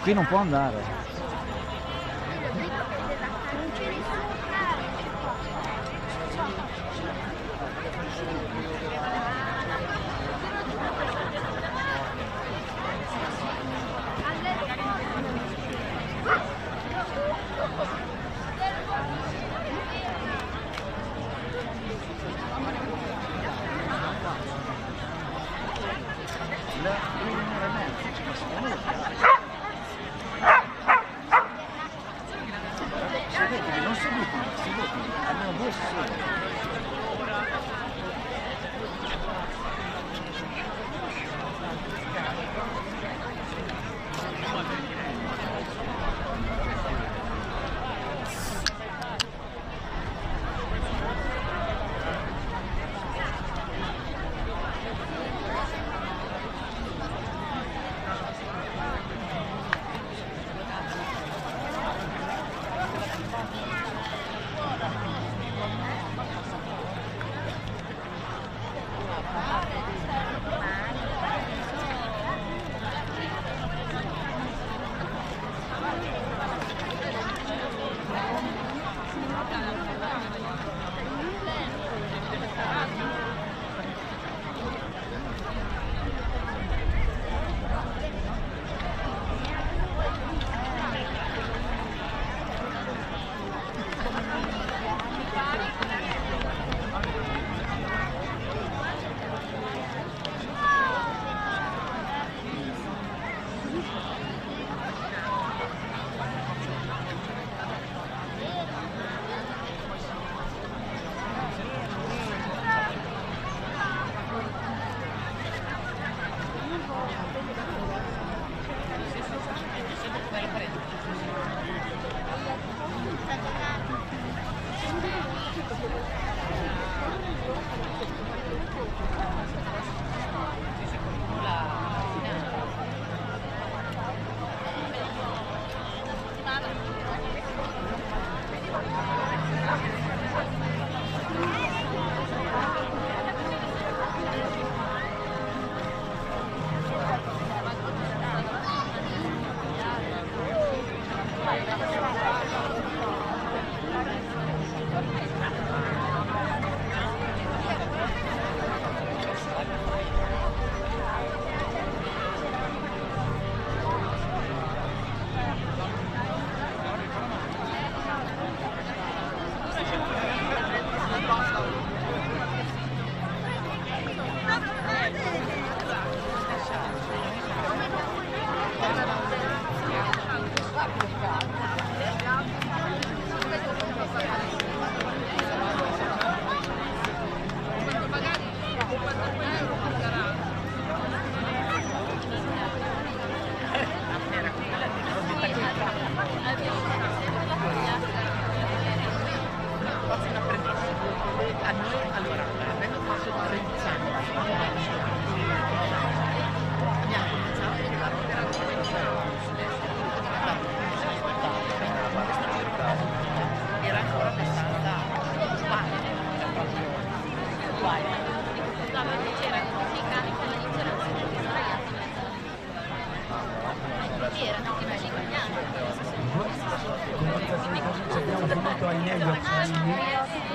Qui non può andare. Non seguiti, almeno 2 sessioni.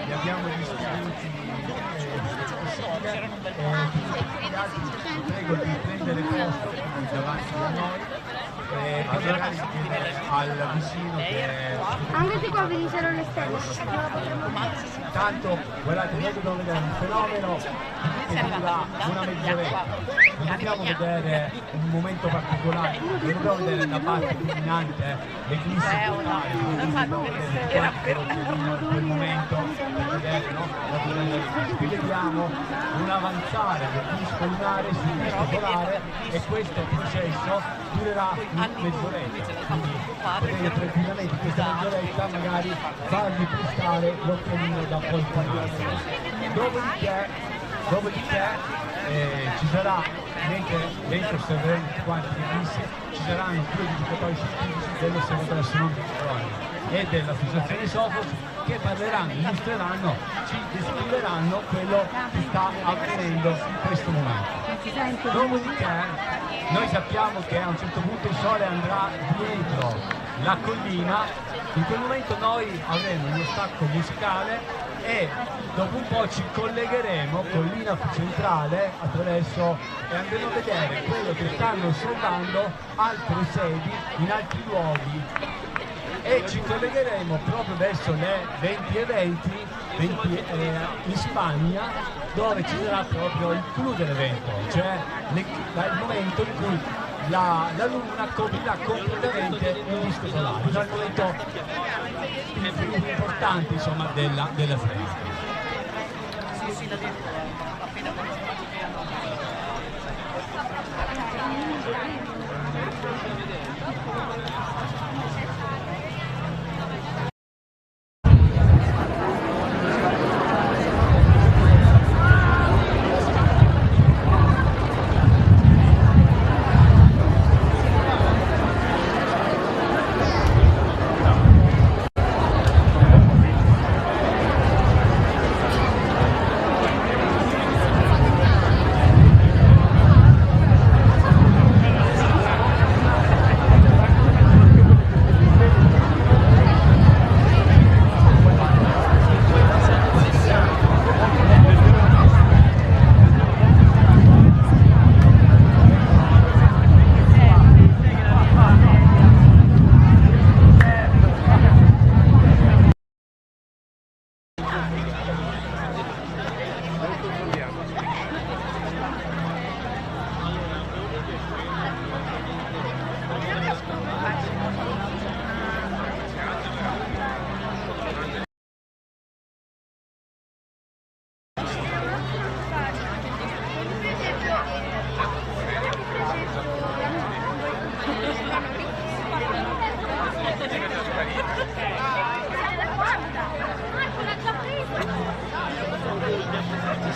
li abbiamo distribuiti prego di prendere posto davanti a noi e magari al vicino che anche se qua venissero le stelle tanto guardate, noi dobbiamo vedere un fenomeno che dura una mezz'oretta, non dobbiamo vedere un momento particolare, non dobbiamo vedere la parte dominante, l'eclissi totale, non dobbiamo vedere in quel momento per vedere la durata. Qui vediamo un avanzare del disco lunare sul disco polare e questo processo durerà mezz'oretta, quindi potete tranquillamente questa mezz'oretta magari farvi prestare l'occhiolino da qualcun altro. Dopodiché ci sarà, mentre osserveremo tutti quanti gli eclissi, ci saranno 2 visitatori scientifici dell'osservatorio astronomico e dell'associazione Sofos che parleranno, illustreranno, ci descriveranno quello che sta avvenendo in questo momento. Dopodiché noi sappiamo che a un certo punto il sole andrà dietro la collina, in quel momento noi avremo uno stacco musicale e dopo un po' ci collegheremo con l'INAF centrale attraverso e andremo a vedere quello che stanno osservando altre sedi in altri luoghi e ci collegheremo proprio verso le 20:20 in Spagna, dove ci sarà proprio il clou dell'evento, cioè il momento in cui la luna coprirà completamente il disco solare, cioè il momento più importante insomma della fiera.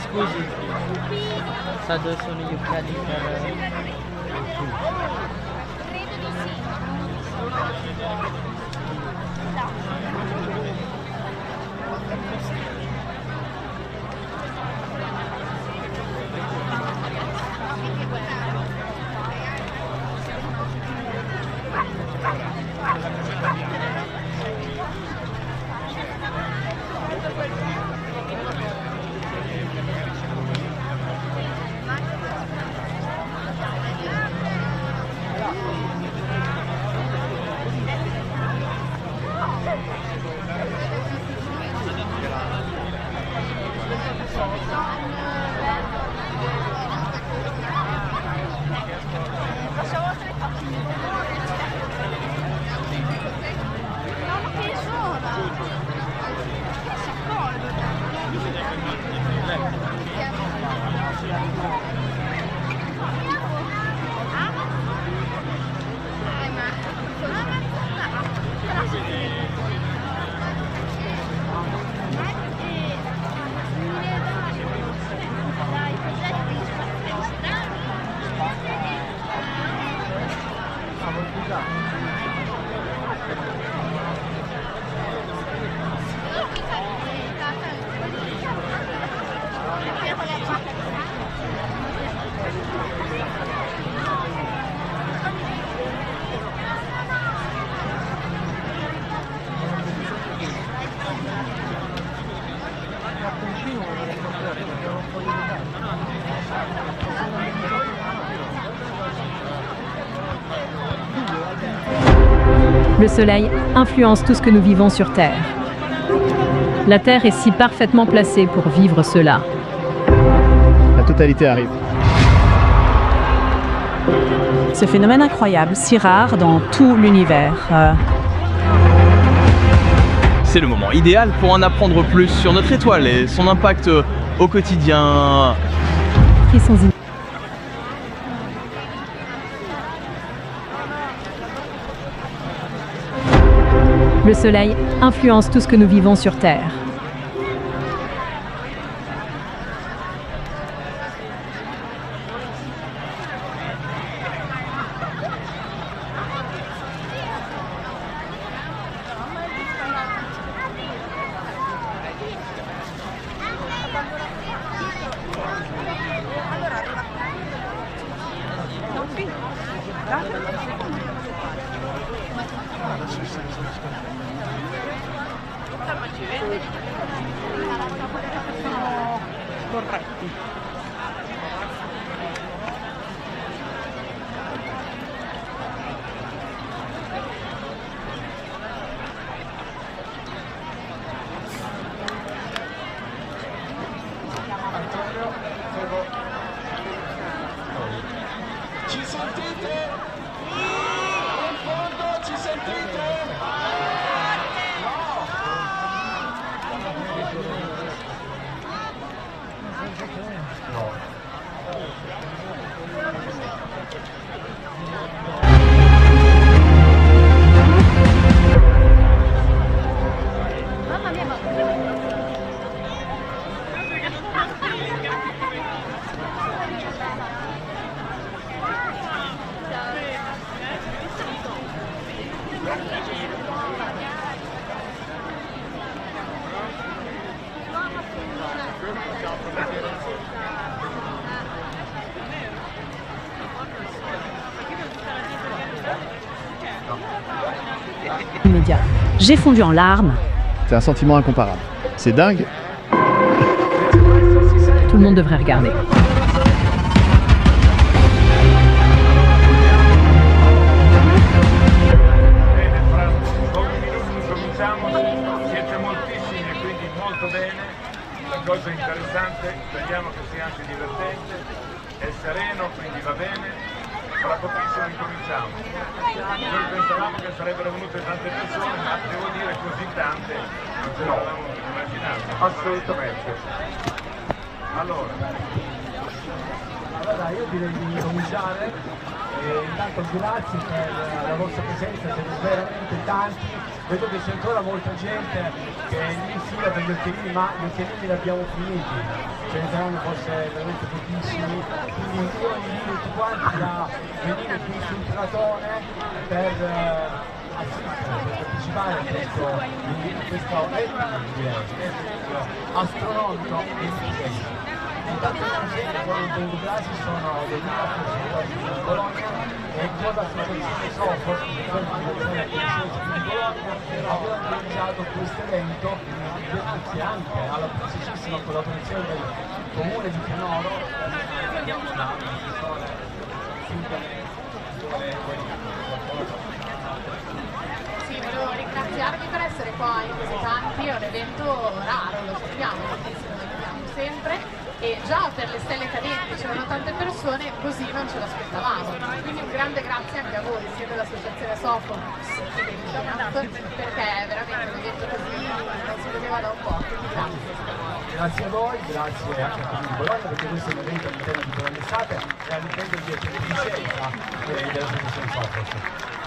Scusi, sa dove sono gli occhiali per... Le soleil influence tout ce que nous vivons sur Terre. La Terre est si parfaitement placée pour vivre cela. La totalité arrive. Ce phénomène incroyable, si rare dans tout l'univers. C'est le moment idéal pour en apprendre plus sur notre étoile et son impact au quotidien. Frissons in- Le soleil influence tout ce que nous vivons sur Terre. Ci sentite? In fondo ci sentite? Immédiat. J'ai fondu en larmes. C'est un sentiment incomparable. C'est dingue. Tout le monde devrait regarder. Bene, fra pochi minuti cominciamo, siete moltissimi e quindi molto bene, la cosa interessante, speriamo che sia anche divertente, è sereno, quindi va bene, fra pochissimo incominciamo. Noi pensavamo che sarebbero venute tante persone, ma devo dire così tante non ce l'avevamo immaginato. Assolutamente. Allora io direi di cominciare. Intanto grazie per la vostra presenza, siete veramente tanti, vedo che c'è ancora molta gente che è lì in fila per gli occhialini, ma gli occhialini li abbiamo finiti, ce ne saranno forse veramente pochissimi, quindi io invito tutti quanti a venire qui sul Tratone per assistere, per partecipare a questo astronomico e intanto i casi sono dei di Bologna e con l'associazione Sofos, che sono di Bologna, abbiamo organizzato questo evento grazie anche alla precisissima collaborazione del comune di Pianoro, Sì, volevo ringraziarvi per essere qua in così tanti, è un evento raro, lo sappiamo, perché lo vediamo sempre. E già per le stelle cadenti c'erano tante persone, così non ce l'aspettavamo. Quindi un grande grazie anche a voi, sia dell'associazione Sofos che del CAP, perché veramente un evento così non si vedeva da un po'. Quindi grazie. Grazie a voi, grazie anche a Comune di Bologna, perché questo è un evento all'interno di Bologna Estate e all'interno di scelta dell'associazione Sofos.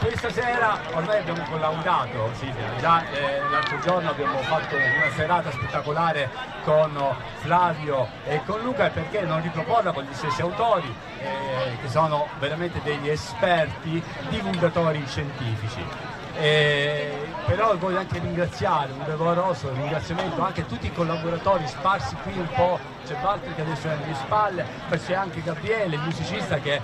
Questa sera ormai abbiamo collaudato, Silvia, già l'altro giorno abbiamo fatto una serata spettacolare con Flavio e con Luca, e perché non riproporla con gli stessi autori che sono veramente degli esperti divulgatori scientifici. Però voglio anche ringraziare, un doveroso ringraziamento anche a tutti i collaboratori sparsi qui un po', c'è Walter che adesso è alle mie spalle, poi c'è anche Gabriele, il musicista, che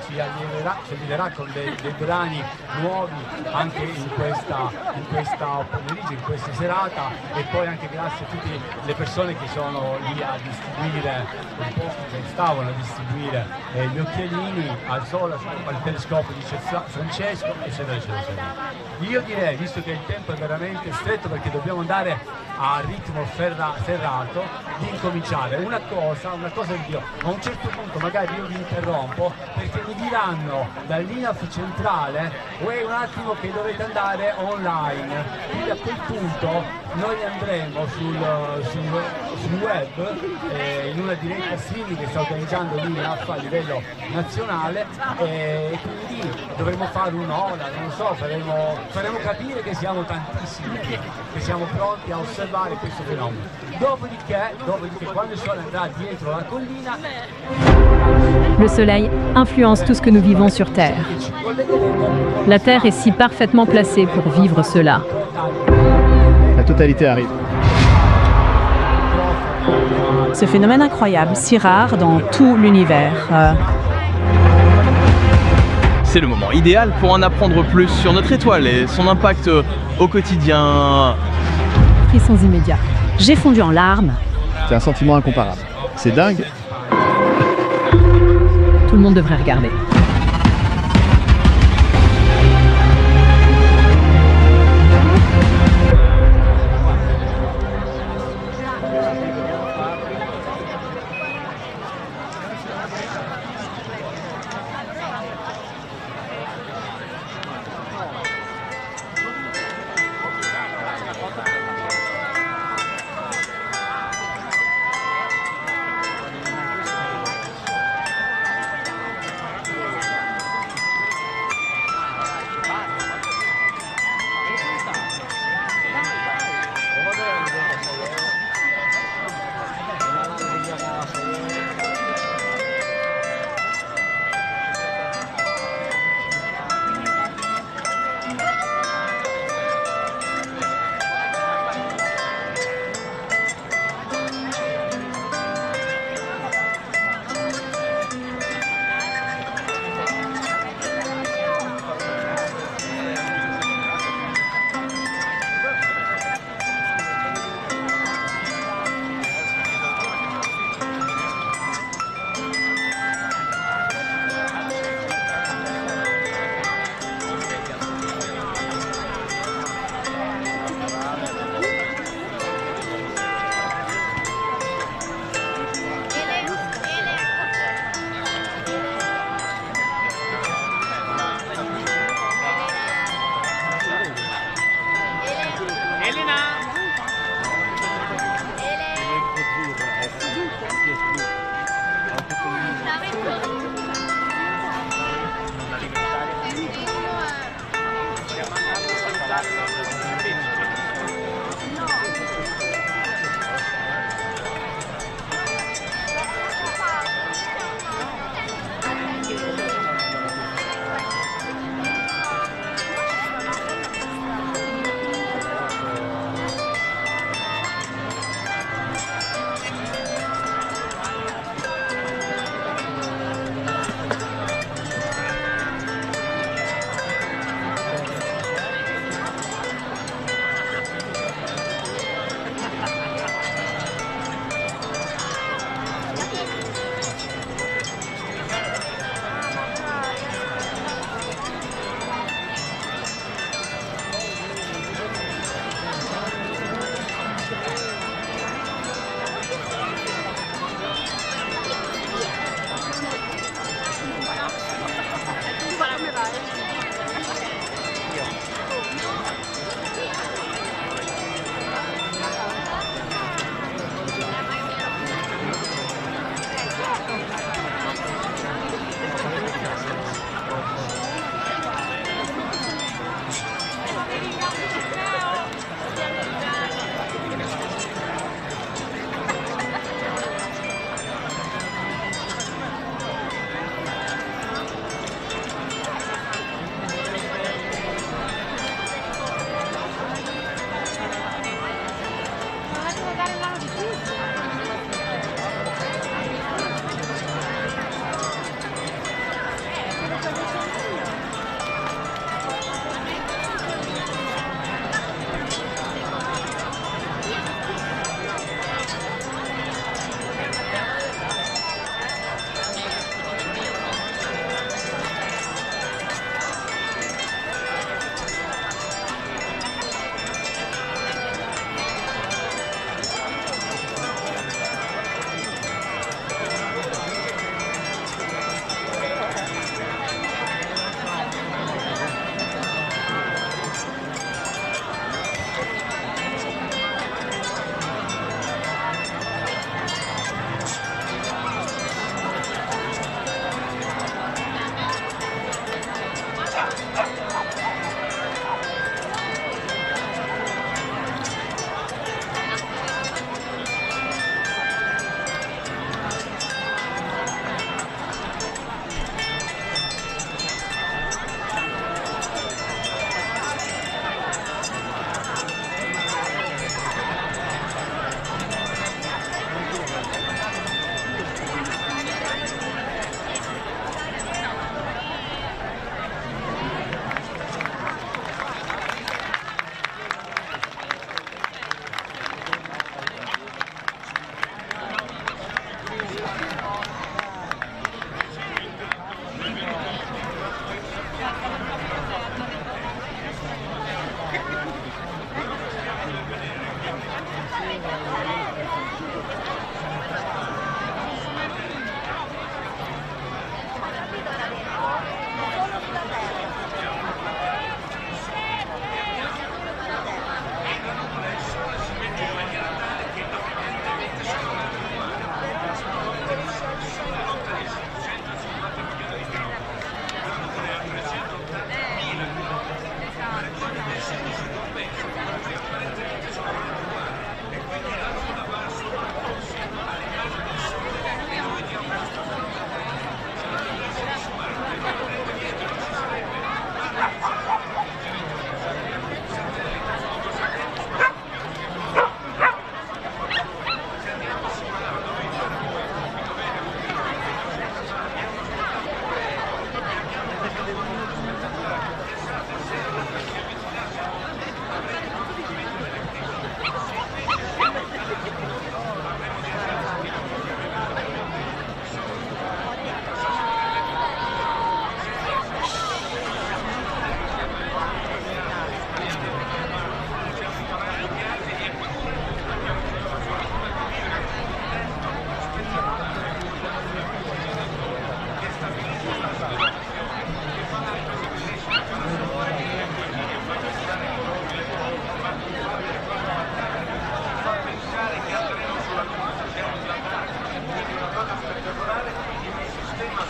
ci allieverà con dei brani nuovi anche in questa pomeriggio, in questa serata, e poi anche grazie a tutte le persone che sono lì a distribuire, un po' che stavano a distribuire gli occhialini al sole, al telescopio di Francesco, eccetera eccetera. Io direi, visto che il tempo è veramente stretto perché dobbiamo andare a ritmo ferrato, di incominciare. Una cosa di Dio, a un certo punto magari io vi interrompo perché mi diranno dal l'INAF centrale un attimo che dovete andare online, quindi a quel punto noi andremo sul web in una diretta streaming che sta organizzando l'INAF a livello nazionale, e quindi dovremo fare un'ora, non lo so, faremo capire che siamo tantissimi, che siamo pronti a osservare questo fenomeno. Dopodiché quando il sole andrà dietro la collina, Le soleil influence tout ce que nous vivons sur Terre. La Terre est si parfaitement placée pour vivre cela. La totalité arrive. Ce phénomène incroyable, si rare dans tout l'univers. C'est le moment idéal pour en apprendre plus sur notre étoile et son impact au quotidien. Frissons immédiats. J'ai fondu en larmes. C'est un sentiment incomparable. C'est dingue. Tout le monde devrait regarder.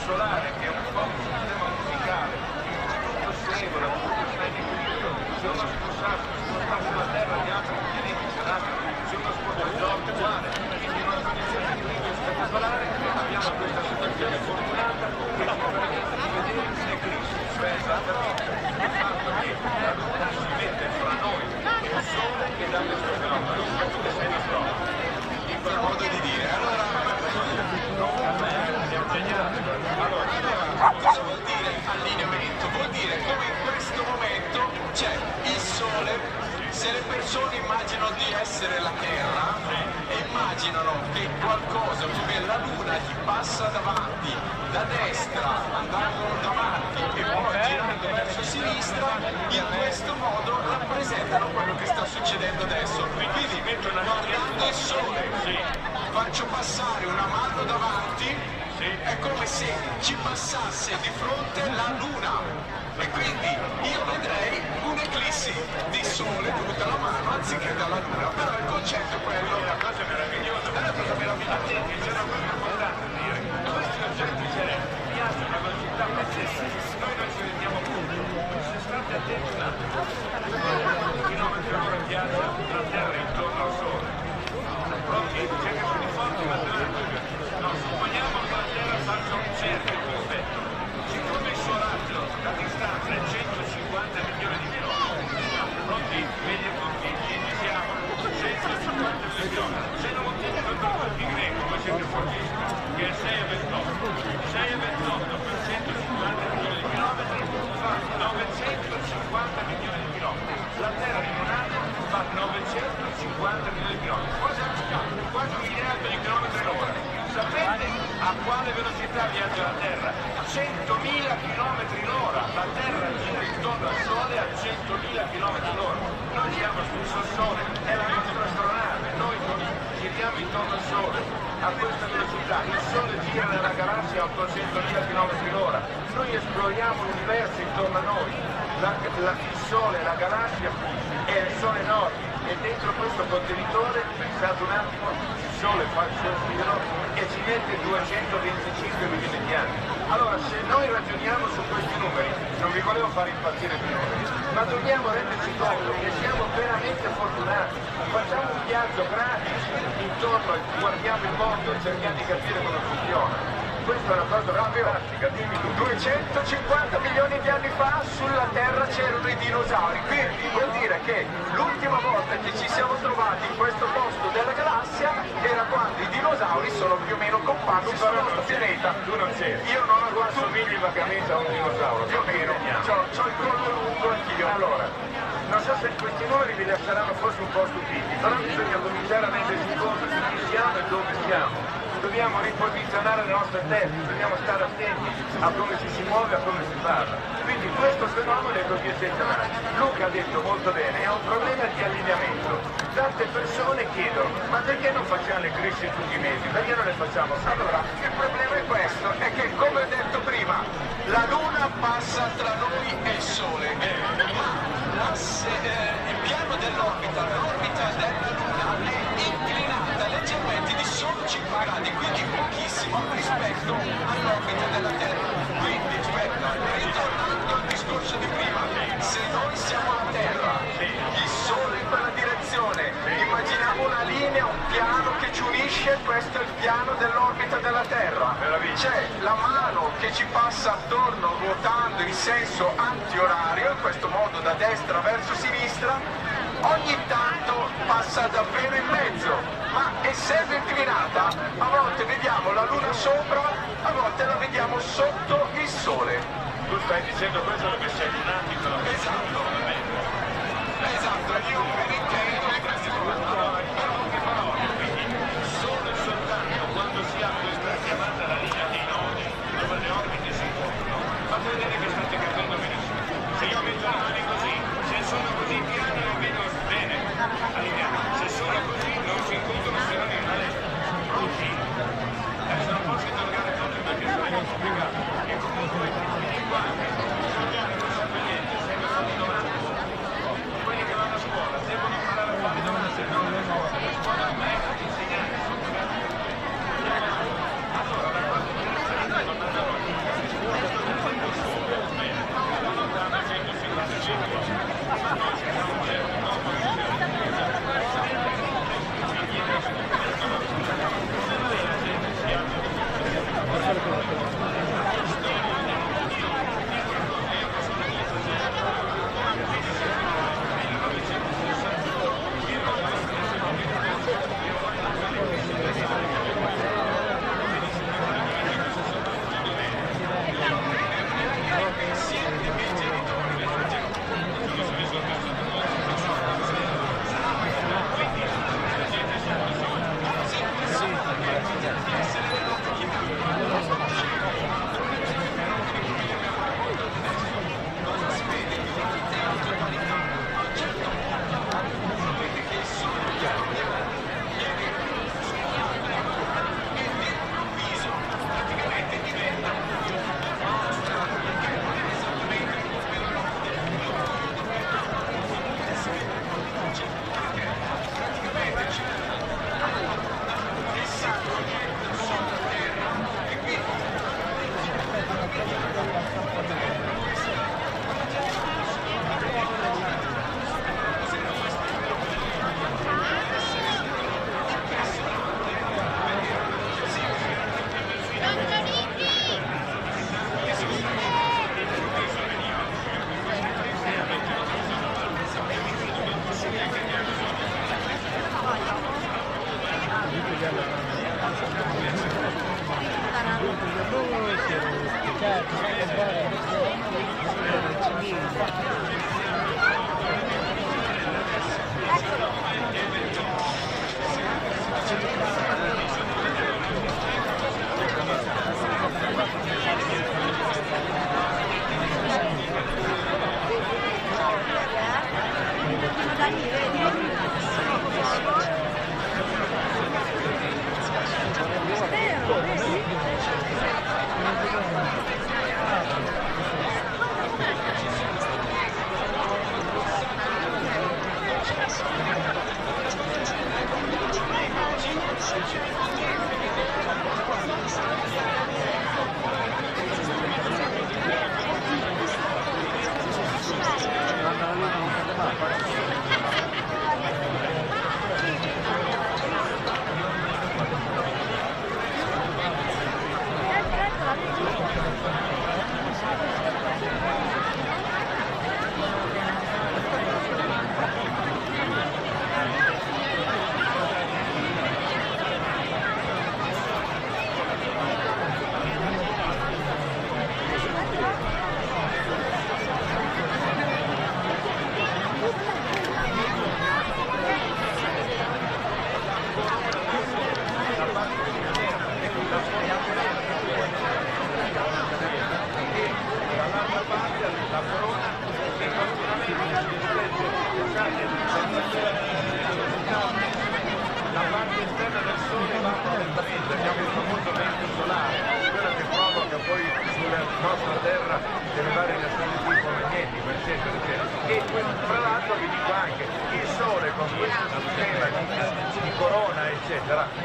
solare che è un po' un sistema musicale, tutto segue, tutto sta in equilibrio, se uno spostasse la Terra di altri pianeti saranno, se uno sposta il nord uguale, quindi in una condizione di equilibrio spettacolare abbiamo questa situazione fortunata che ci permette di vedere l'eclissi, cioè esattamente il fatto che la Luna si mette fra noi e il Sole e dà questo fenomeno. Tu che sei astronomo, in quel modo di dire, allora cosa vuol dire allineamento? Vuol dire come in questo momento c'è il Sole, se le persone immaginano di essere la Terra e immaginano che qualcosa come la Luna gli passa davanti, da destra andando davanti e poi girando verso sinistra, in questo modo rappresentano quello che sta succedendo adesso. Quindi guardando il Sole faccio passare una mano davanti, è come se ci passasse di fronte la Luna e quindi io vedrei un'eclissi di Sole dovuta alla mano anziché dalla Luna, però il concetto è quello. È una cosa meravigliosa, c'è una cosa importante da dire, questi oggetti celesti viaggiano a velocità pazzesca, noi non ci rendiamo conto, se state attenti un attimo, chilometri all'ora viaggia la Terra intorno al Sole. Pronti? C'è che sono forti matematica. No, supponiamo che la Terra faccia un cerchio perfetto. Siccome il suo raggio, la distanza è 150 milioni di chilometri. Pronti? Vedi un po' chi siamo? 150 milioni. Se non moltiplico per tutti in greco, voi siete fortissimi, che è 6 a 28. 6 a 28 per 150 milioni di chilometri fa 950 milioni di chilometri. La Terra in un anno fa 950 milioni di chilometri. Quasi un miliardo di chilometri all'ora. Sapete a quale velocità viaggia la Terra? 100.000 km l'ora. La Terra gira intorno al Sole a 100.000 km l'ora. Noi siamo sul Sole, è la nostra astronave, noi giriamo intorno al Sole a questa velocità. Il Sole gira nella galassia a 800.000 km l'ora. Noi esploriamo l'universo intorno a noi. Il Sole, la galassia è il Sole enorme e dentro questo contenitore, pensate un attimo, il Sole fa il suo giro e ci mette 225 milioni di anni. Allora, se noi ragioniamo su questi numeri, non vi volevo fare impazzire più, ma dobbiamo renderci conto che siamo veramente fortunati. Facciamo un viaggio gratis intorno, guardiamo il mondo e cerchiamo di capire come funziona. Questa è una cosa fantastica, dimmi tu. 250 milioni di anni fa sulla Terra c'erano i dinosauri, quindi vuol dire che l'ultima volta che ci siamo trovati in questo posto della galassia era quando i dinosauri sono più o meno comparsi sul nostro pianeta. Tu non c'eri. Io non ho guardato, somigli vagamente a un dinosauro, più o meno. C'ho il collo lungo anch'io. Allora, non so se questi numeri vi lasceranno forse un po' stupiti, però bisogna cominciare a rendersi conto di chi siamo e dove siamo. Dobbiamo riposizionare le nostre teste, dobbiamo stare attenti a come si muove, a come si parla. Quindi questo fenomeno è così eccezionale. Luca ha detto molto bene, è un problema di allineamento. Tante persone chiedono, ma perché non facciamo le eclissi tutti i mesi? Perché non le facciamo? Allora, il problema è questo, è che come ho detto prima, la Luna passa tra noi e il Sole, ma il piano dell'orbita, l'orbita della Luna è inclinata leggermente di solo 5 gradi, quindi pochissimo rispetto all'orbita della Terra. Quindi, aspetta, ritornando al discorso di prima, se noi siamo la Terra, il Sole in quella direzione, immaginiamo una linea, un piano che ci unisce, questo è il piano dell'orbita della Terra. C'è la mano che ci passa attorno ruotando in senso antiorario, in questo modo da destra verso sinistra, ogni tanto passa davvero in mezzo, ma essendo inclinata, a volte vediamo la Luna sopra, a volte la vediamo sotto il Sole. Tu stai dicendo questo perché sei lunatico? Esatto, esatto, io per intendo di queste cose. Allora, in poche parole, quindi, solo e soltanto quando si ha questa chiamata la linea dei nodi, dove le orbite si incontrano, fate vedere che state capendo benissimo. Se io metto le mani così, se sono così piano non vedo bene, allineato. Se sono così non si incontrano se non in una destra. Pronti? Adesso non posso interrogare tutti perché se ne posso spiegare. E comunque, vieni qua, interrogare non serve niente, serve solo domande. Quelli che vanno a scuola, devono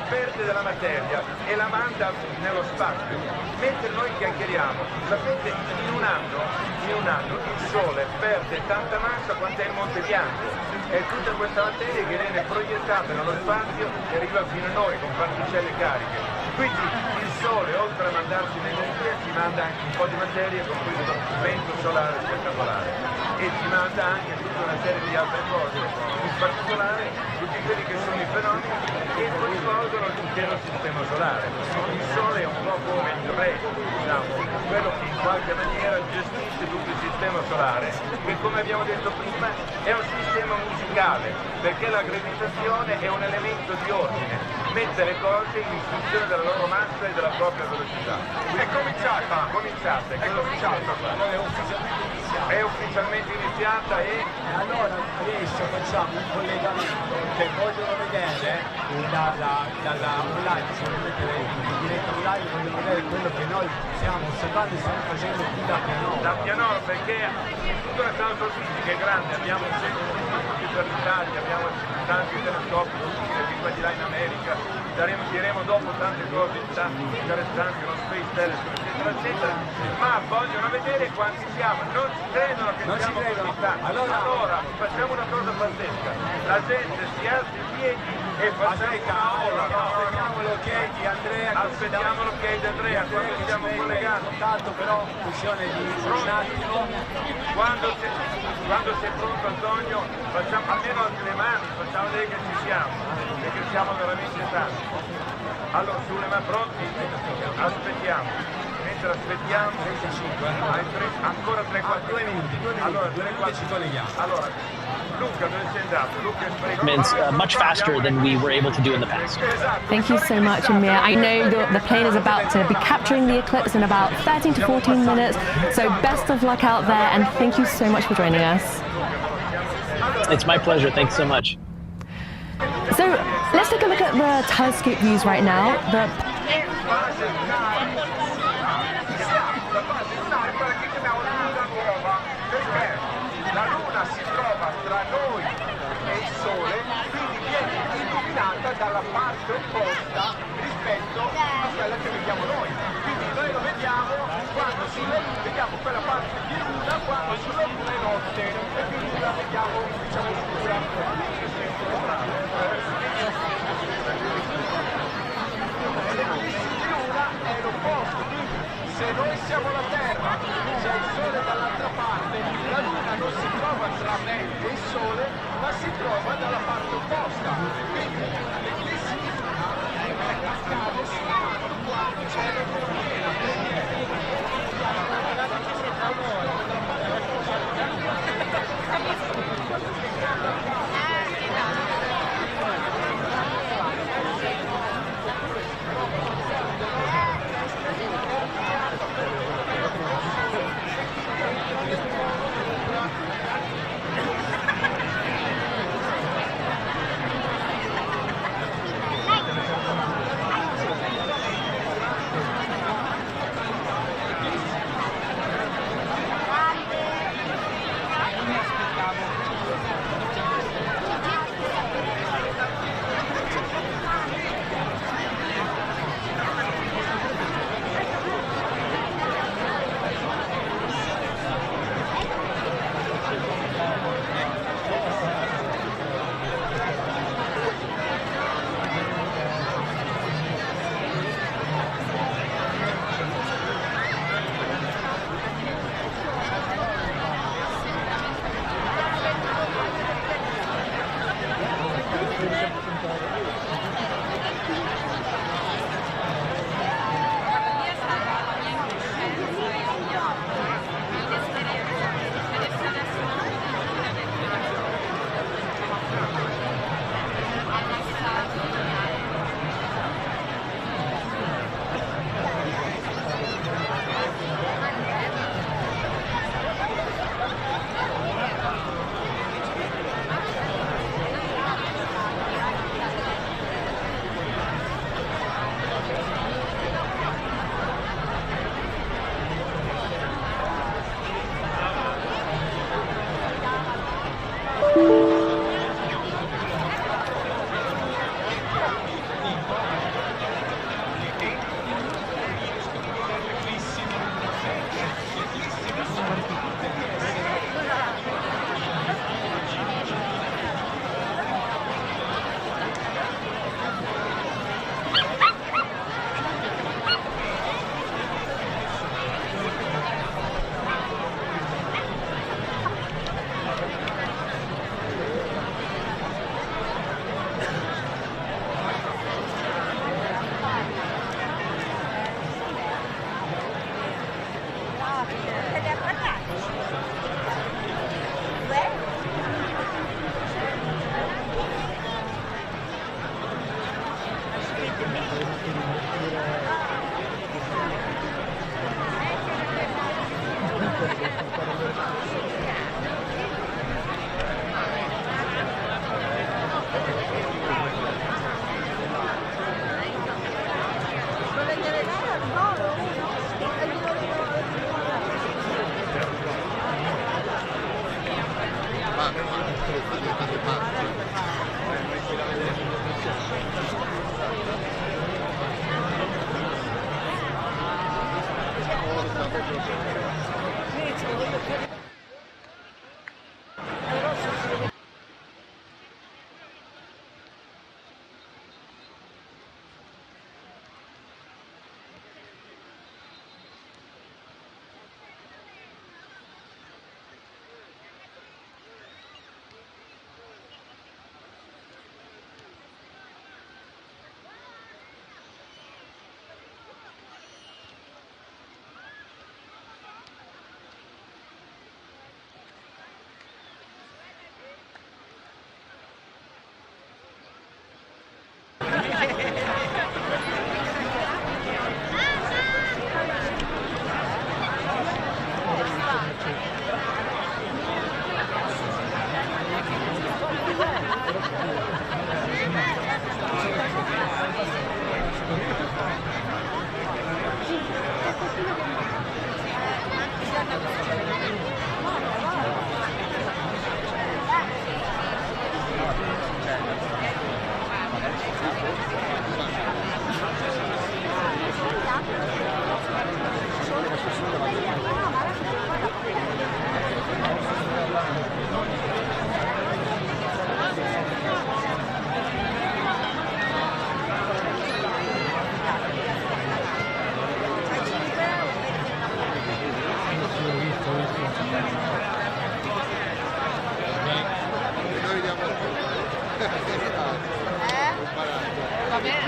perde della materia e la manda nello spazio, mentre noi chiacchieriamo. Sapete, in un anno il Sole perde tanta massa quanto è il Monte Bianco, e tutta questa materia che viene proiettata nello spazio e arriva fino a noi con particelle cariche. Quindi il Sole, oltre a mandarci l'energia, ci manda anche un po' di materia con questo vento solare spettacolare, e ci manda anche tutta una serie di altre cose, in particolare tutti quelli che sono i fenomeni che coinvolgono l'intero sistema solare. Il Sole è un po' come il re, diciamo, quello che in qualche maniera gestisce tutto il sistema solare, che come abbiamo detto prima è un sistema musicale, perché la gravitazione è un elemento di ordine, mette le cose in funzione della loro massa e della propria velocità. È cominciata, è ufficialmente iniziata e allora adesso facciamo un collegamento che vogliono vedere dalla online, se lo mettere in diretta online, vogliono vedere quello che noi stiamo osservando e stiamo facendo qui da Pianoro. Da Pianoro, perché tutta una sala astrofizica è grande, abbiamo un centro di per l'Italia, abbiamo tanti telescopi di qua di là in America, diremo dopo tante cose interessanti, lo Space Telescope, eccetera, eccetera, ma vogliono vedere quanti siamo, non ci credono che siamo così tanti. Allora, facciamo una cosa pazzesca, la gente si alza in piedi e facciamo aspettiamo l'ok di Andrea, aspettiamo l'ok di Andrea quando siamo collegati. Tanto però questione di un attimo, quando sei pronto Antonio, facciamo almeno altre le mani, facciamo vedere che ci siamo, perché siamo veramente tanti. Allora, sulle mani pronti, aspettiamo. Mentre aspettiamo, ancora 3-4 minuti. Allora, 3-4 ci colleghiamo. Allora, Luca, dove sei andato? Luca è much faster than we were able to do in the past. Thank you so much, Amir. I know the plane is about to be capturing the eclipse in about 13 to 14 minutes, so best of luck out there, and thank you so much for joining us. It's my pleasure. Thanks so much. So let's take a look at the telescope views right now. La Luna si trova tra noi e il Sole, quindi viene illuminata dalla parte opposta rispetto a quella che vediamo noi. Quindi noi lo vediamo quando vediamo quella parte di Luna quando sulla Luna è notte, e quindi la vediamo, diciamo, scura. Luna è l'opposto, quindi se noi siamo la Terra, c'è il Sole dall'altra parte, la Luna non si trova tra me e il Sole, ma si trova dalla parte opposta. Quindi l'eclissi di Luna accade solo quando c'è la Va bene.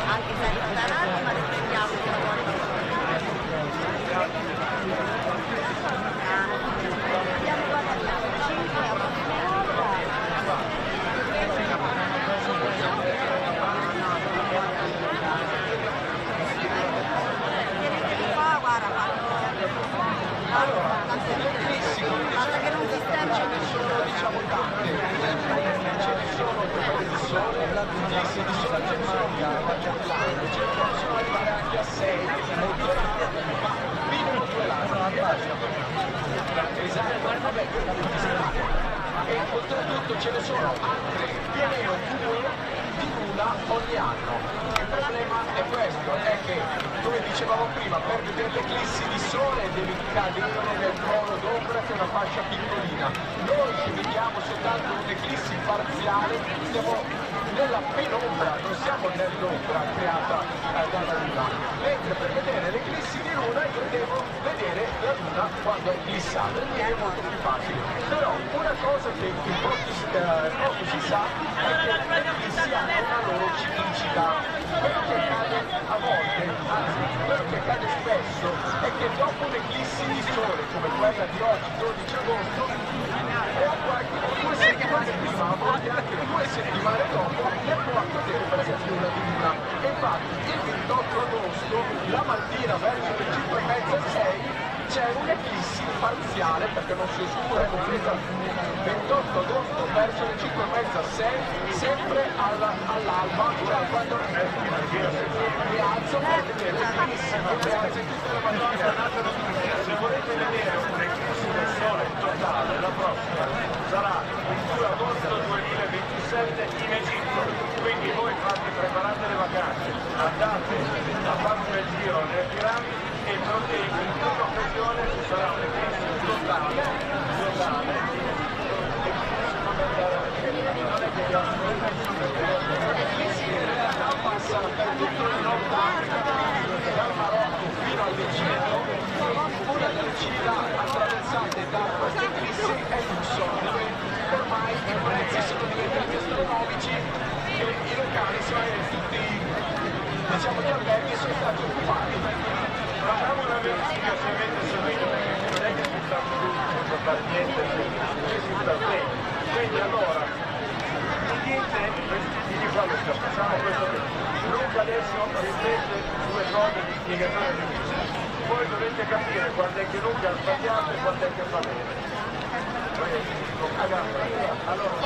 Anche se è lontanato, ma riprendiamo una volta. Andiamo guadagnando 5 a basta che non si sterci nessuno, diciamo e oltretutto ce ne sono altre più o meno di luna ogni anno. Il problema è questo, è che come dicevamo prima, per vedere le eclissi di sole devi cadere nel cono d'ombra che è una fascia piccolina. Noi che vediamo soltanto un'eclissi parziale stiamo nella penombra, non siamo nell'ombra creata dalla luna, mentre per vedere l'eclissi di luna io devo vedere la luna quando è eclissata, quindi è molto più facile. Però una cosa che in poco si sa è che le eclissi hanno una loro ciclicità. Quello che accade a volte, anzi quello che accade spesso, è che dopo un'eclissi di sole come quella di oggi, 12 agosto, o qualche 2 settimane prima, a volte anche 2 settimane dopo, ne può accadere per esempio una di luna. E infatti il 28 agosto, la mattina verso le 5:30-6, c'è un'eclissi parziale, perché non si oscura è completa, 28 agosto verso le 5:30-6, sempre all'alba, cioè quando mi alzo per vedere l'eclissi, mi alzo tutte le mattine. Se volete vedere un'eclissi del sole totale, la prossima sarà il 2 agosto 2027 in Egitto, quindi voi preparate le vacanze, andate a fare un bel giro nelle piramidi e in questa occasione ci sarà un'eclissi totale, non è che l'eclissi in realtà passa per tutto il nord Africa, dal Marocco fino all'Egitto. Una delle città attraversate da queste eclissi è Luxor, dove ormai i prezzi sono diventati astronomici e i locali sono tutti, diciamo, gli alberghi sono stati occupati. Facciamo una verifica se avete seguito, non è che si sta tutto, non fare niente, si sta bene. Quindi allora, niente, vi dico allora, facciamo questo qui. Luca adesso ripete 2 cose di spiegazione di vita. Voi dovete capire quando è che Luca ha sbagliato e quando è che fa bene. Allora,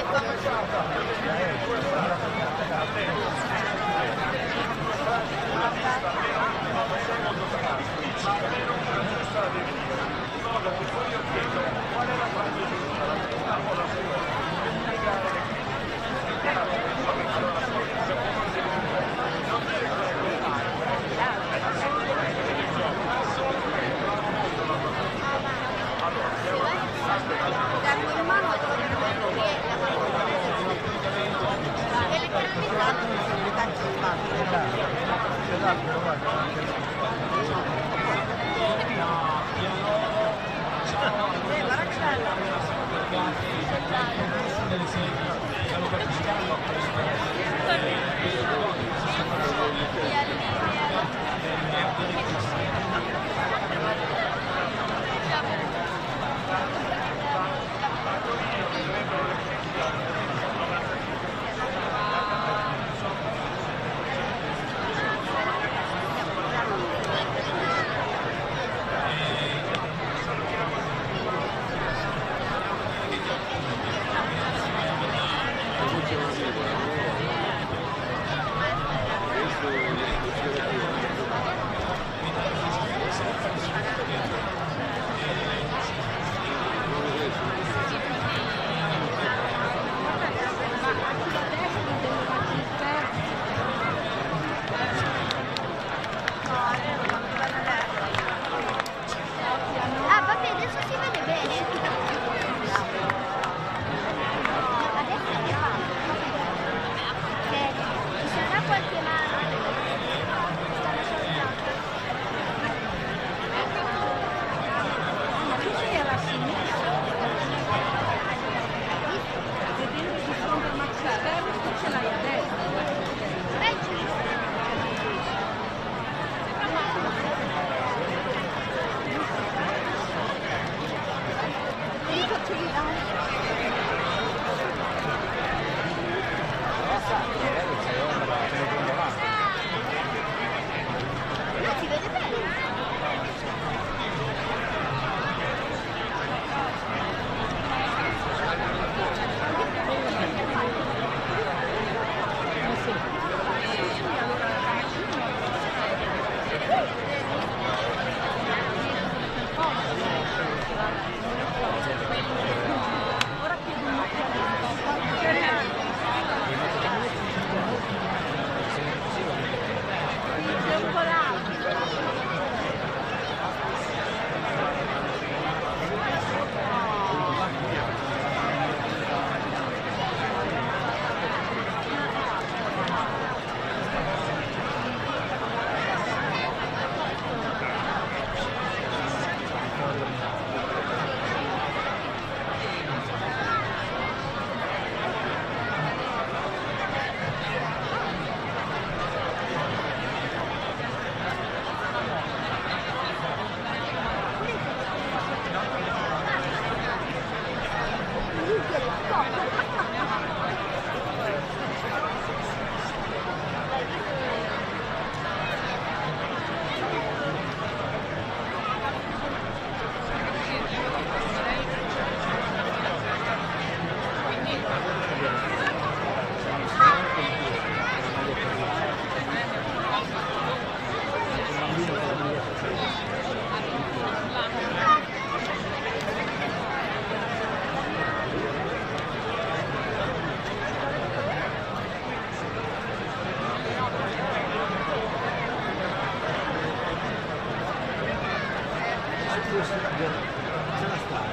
fosse c'è la strada,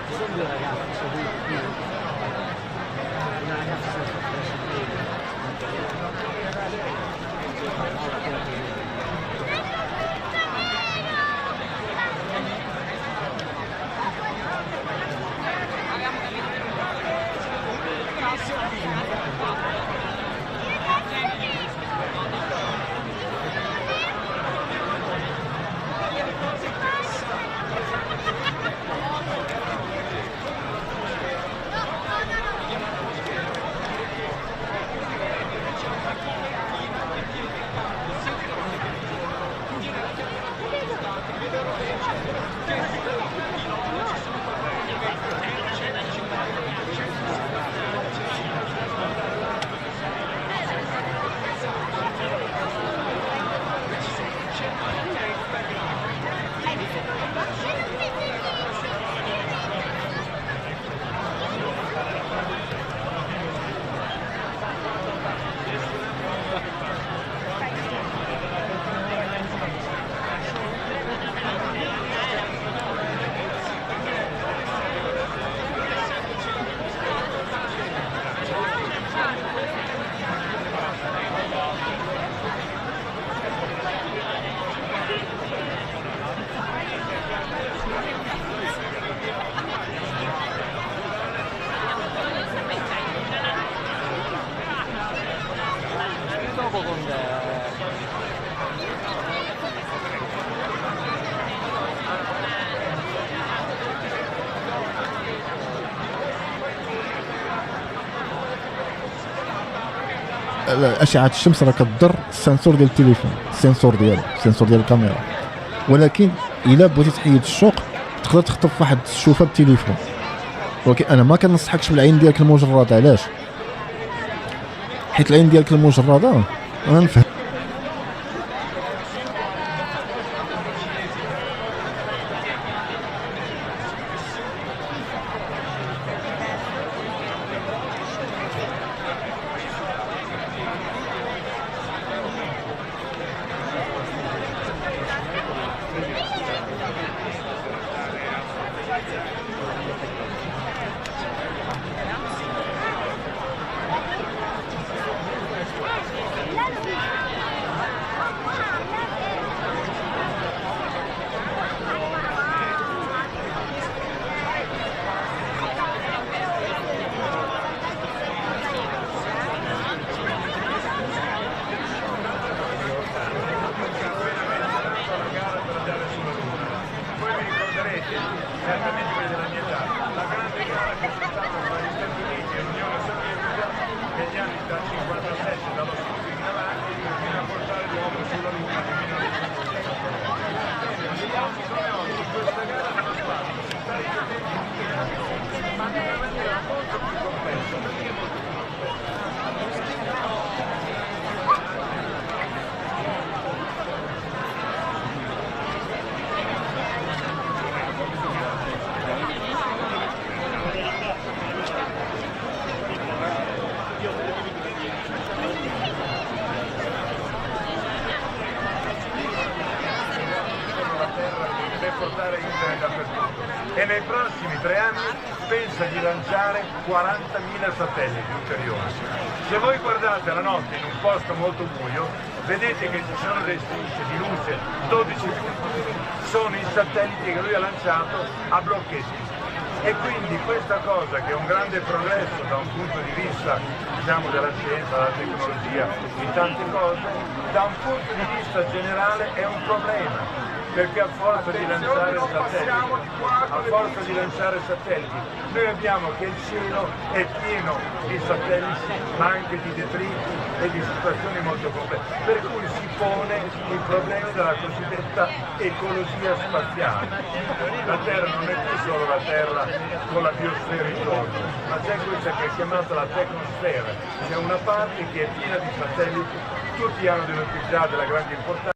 ci sono due ragazzi seduti qui, una ragazza senza presso أشعة الشمس راه كضر السنسور ديال التليفون، السنسور ديال الكاميرا، ولكن الا بغيتي تحيد الشوق تقدر تخطف واحد الشوفه بالتليفون. ولكن انا ما كنصحكش بالعين ديالك المجرده. علاش؟ حيت العين ديالك المجرده غنفهم certamente quelli della mia età, la grande gara che c'è stata tra gli Stati Uniti e l'Unione Sovietica negli anni dal 57, dallo sviluppo in avanti, fino a portare l'uomo sulla Luna nel 1960. Gli altri come oggi, questa gara dello spazio si sta ripetendo ma in una maniera molto più complessa, perché portare internet dappertutto e nei prossimi 3 anni pensa di lanciare 40.000 satelliti ulteriori. Se voi guardate la notte in un posto molto buio, vedete che ci sono delle strisce di luce, 12 punti, sono i satelliti che lui ha lanciato a blocchetti. E quindi questa cosa, che è un grande progresso da un punto di vista, diciamo, della scienza, della tecnologia, di tante cose, da un punto di vista generale è un problema. Perché a forza di lanciare satelliti, noi abbiamo che il cielo è pieno di satelliti, ma anche di detriti e di situazioni molto complesse, per cui si pone il problema della cosiddetta ecologia spaziale. La Terra non è più solo la Terra con la biosfera intorno, ma c'è questa che è chiamata la tecnosfera, c'è una parte che è piena di satelliti, tutti hanno delle utilità della grande importanza.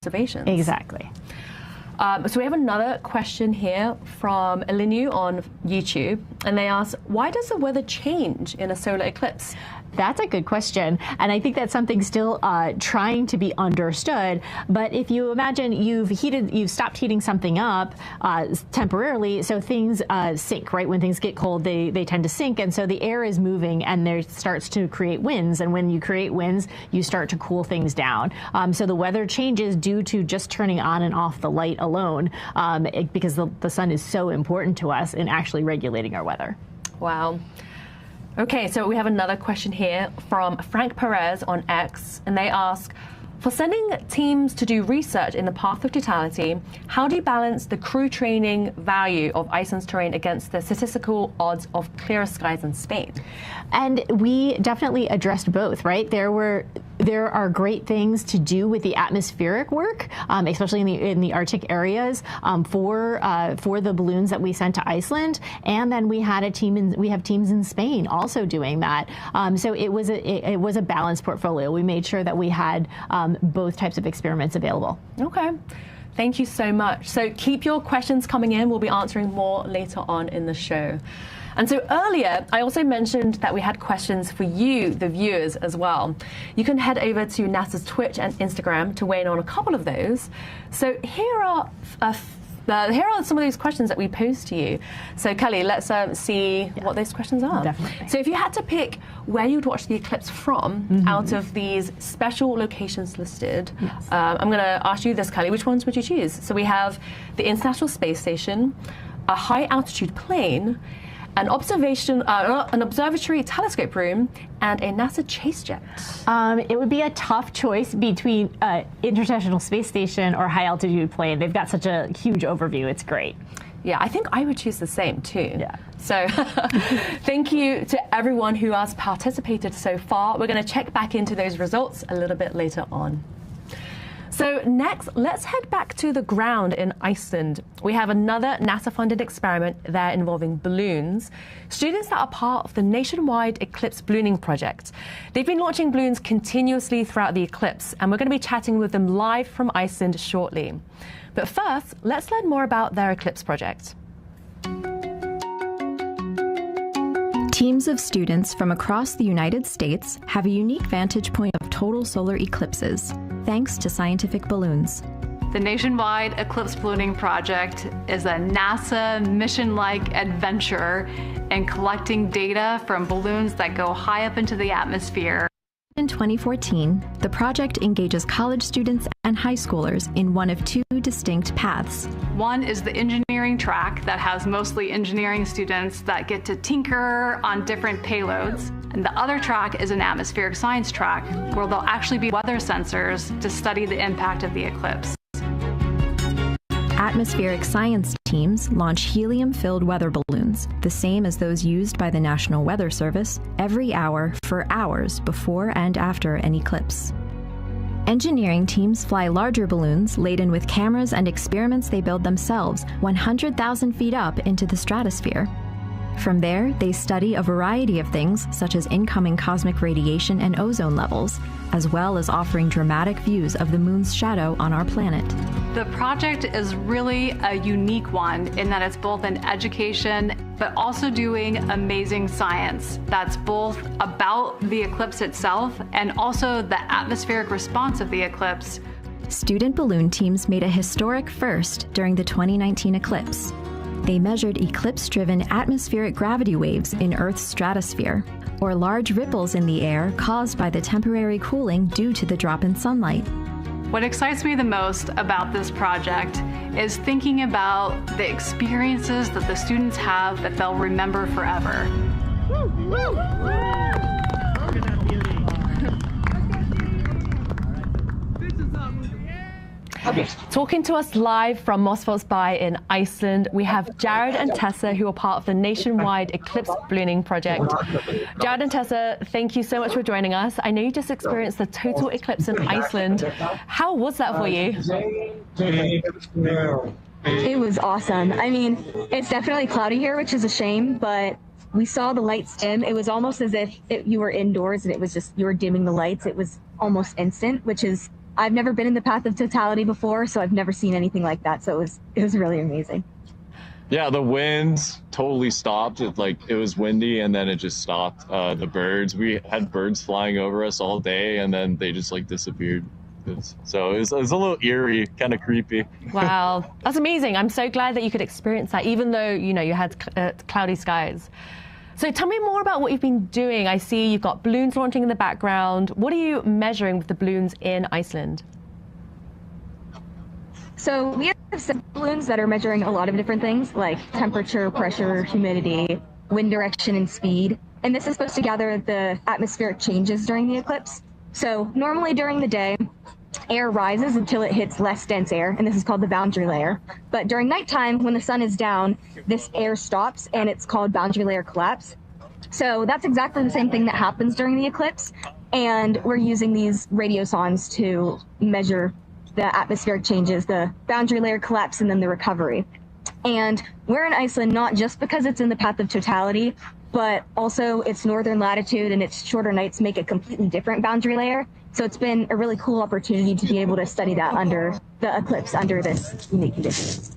observations. Exactly. So we have another question here from Elinu on YouTube, and they ask, why does the weather change in a solar eclipse? That's a good question, and I think that's something still trying to be understood. But if you imagine you've stopped heating something up temporarily, so things sink, right? When things get cold, they tend to sink, and so the air is moving, and there starts to create winds. And when you create winds, you start to cool things down. So the weather changes due to just turning on and off the light alone, because the sun is so important to us in actually regulating our weather. Wow. Okay, so we have another question here from Frank Perez on X, and they ask, for sending teams to do research in the path of totality, how do you balance the crew training value of Iceland's terrain against the statistical odds of clearer skies in Spain? And we definitely addressed both, right? There are great things to do with the atmospheric work, especially in the Arctic areas, for the balloons that we sent to Iceland. And then we have teams in Spain also doing that. So it was a balanced portfolio. We made sure that we had both types of experiments available. Okay. Thank you so much. So keep your questions coming in. We'll be answering more later on in the show. And so earlier, I also mentioned that we had questions for you, the viewers, as well. You can head over to NASA's Twitch and Instagram to weigh in on a couple of those. So here are some of those questions that we posed to you. So Kelly, let's see what those questions are. Definitely. So if you had to pick where you'd watch the eclipse from out of these special locations listed, I'm going to ask you this, Kelly. Which ones would you choose? So we have the International Space Station, a high altitude plane, an observatory telescope room, and a NASA chase jet. It would be a tough choice between International Space Station or high altitude plane. They've got such a huge overview. It's great. Yeah, I think I would choose the same too. Yeah. So thank you to everyone who has participated so far. We're going to check back into those results a little bit later on. So next, let's head back to the ground in Iceland. We have another NASA-funded experiment there involving balloons. Students that are part of the nationwide Eclipse Ballooning Project. They've been launching balloons continuously throughout the eclipse, and we're going to be chatting with them live from Iceland shortly. But first, let's learn more about their Eclipse project. Teams of students from across the United States have a unique vantage point of total solar eclipses, thanks to scientific balloons. The Nationwide Eclipse Ballooning Project is a NASA mission-like adventure in collecting data from balloons that go high up into the atmosphere. In 2014, the project engages college students and high schoolers in one of two distinct paths. One is the engineering track that has mostly engineering students that get to tinker on different payloads. And the other track is an atmospheric science track where there'll actually be weather sensors to study the impact of the eclipse. Atmospheric science teams launch helium-filled weather balloons, the same as those used by the National Weather Service, every hour for hours before and after an eclipse. Engineering teams fly larger balloons laden with cameras and experiments they build themselves 100,000 feet up into the stratosphere. From there, they study a variety of things such as incoming cosmic radiation and ozone levels, as well as offering dramatic views of the moon's shadow on our planet. The project is really a unique one in that it's both an education, but also doing amazing science that's both about the eclipse itself and also the atmospheric response of the eclipse. Student balloon teams made a historic first during the 2019 eclipse. They measured eclipse-driven atmospheric gravity waves in Earth's stratosphere, or large ripples in the air caused by the temporary cooling due to the drop in sunlight. What excites me the most about this project is thinking about the experiences that the students have that they'll remember forever. Talking to us live from Mosfellsbæ in Iceland, we have Jared and Tessa, who are part of the nationwide Eclipse Ballooning Project. Jared and Tessa, thank you so much for joining us. I know you just experienced the total eclipse in Iceland. How was that for you? It was awesome. I mean, it's definitely cloudy here, which is a shame, but we saw the lights dim. It was almost as if you were indoors and it was just, you were dimming the lights. It was almost instant, which is I've never been in the path of totality before, so I've never seen anything like that. So it was really amazing. Yeah, the wind totally stopped. It was windy and then it just stopped. The birds, we had birds flying over us all day and then they just like disappeared. So it was a little eerie, kind of creepy. Wow, that's amazing. I'm so glad that you could experience that, even though, you know, you had cloudy skies. So tell me more about what you've been doing. I see you've got balloons launching in the background. What are you measuring with the balloons in Iceland? So we have some balloons that are measuring a lot of different things like temperature, pressure, humidity, wind direction, and speed. And this is supposed to gather the atmospheric changes during the eclipse. So normally during the day, air rises until it hits less dense air, and this is called the boundary layer. But during nighttime, when the sun is down, this air stops, and it's called boundary layer collapse. So that's exactly the same thing that happens during the eclipse, and we're using these radiosondes to measure the atmospheric changes, the boundary layer collapse, and then the recovery. And we're in Iceland not just because it's in the path of totality, but also its northern latitude and its shorter nights make a completely different boundary layer. So it's been a really cool opportunity to be able to study that under the eclipse, under this unique conditions.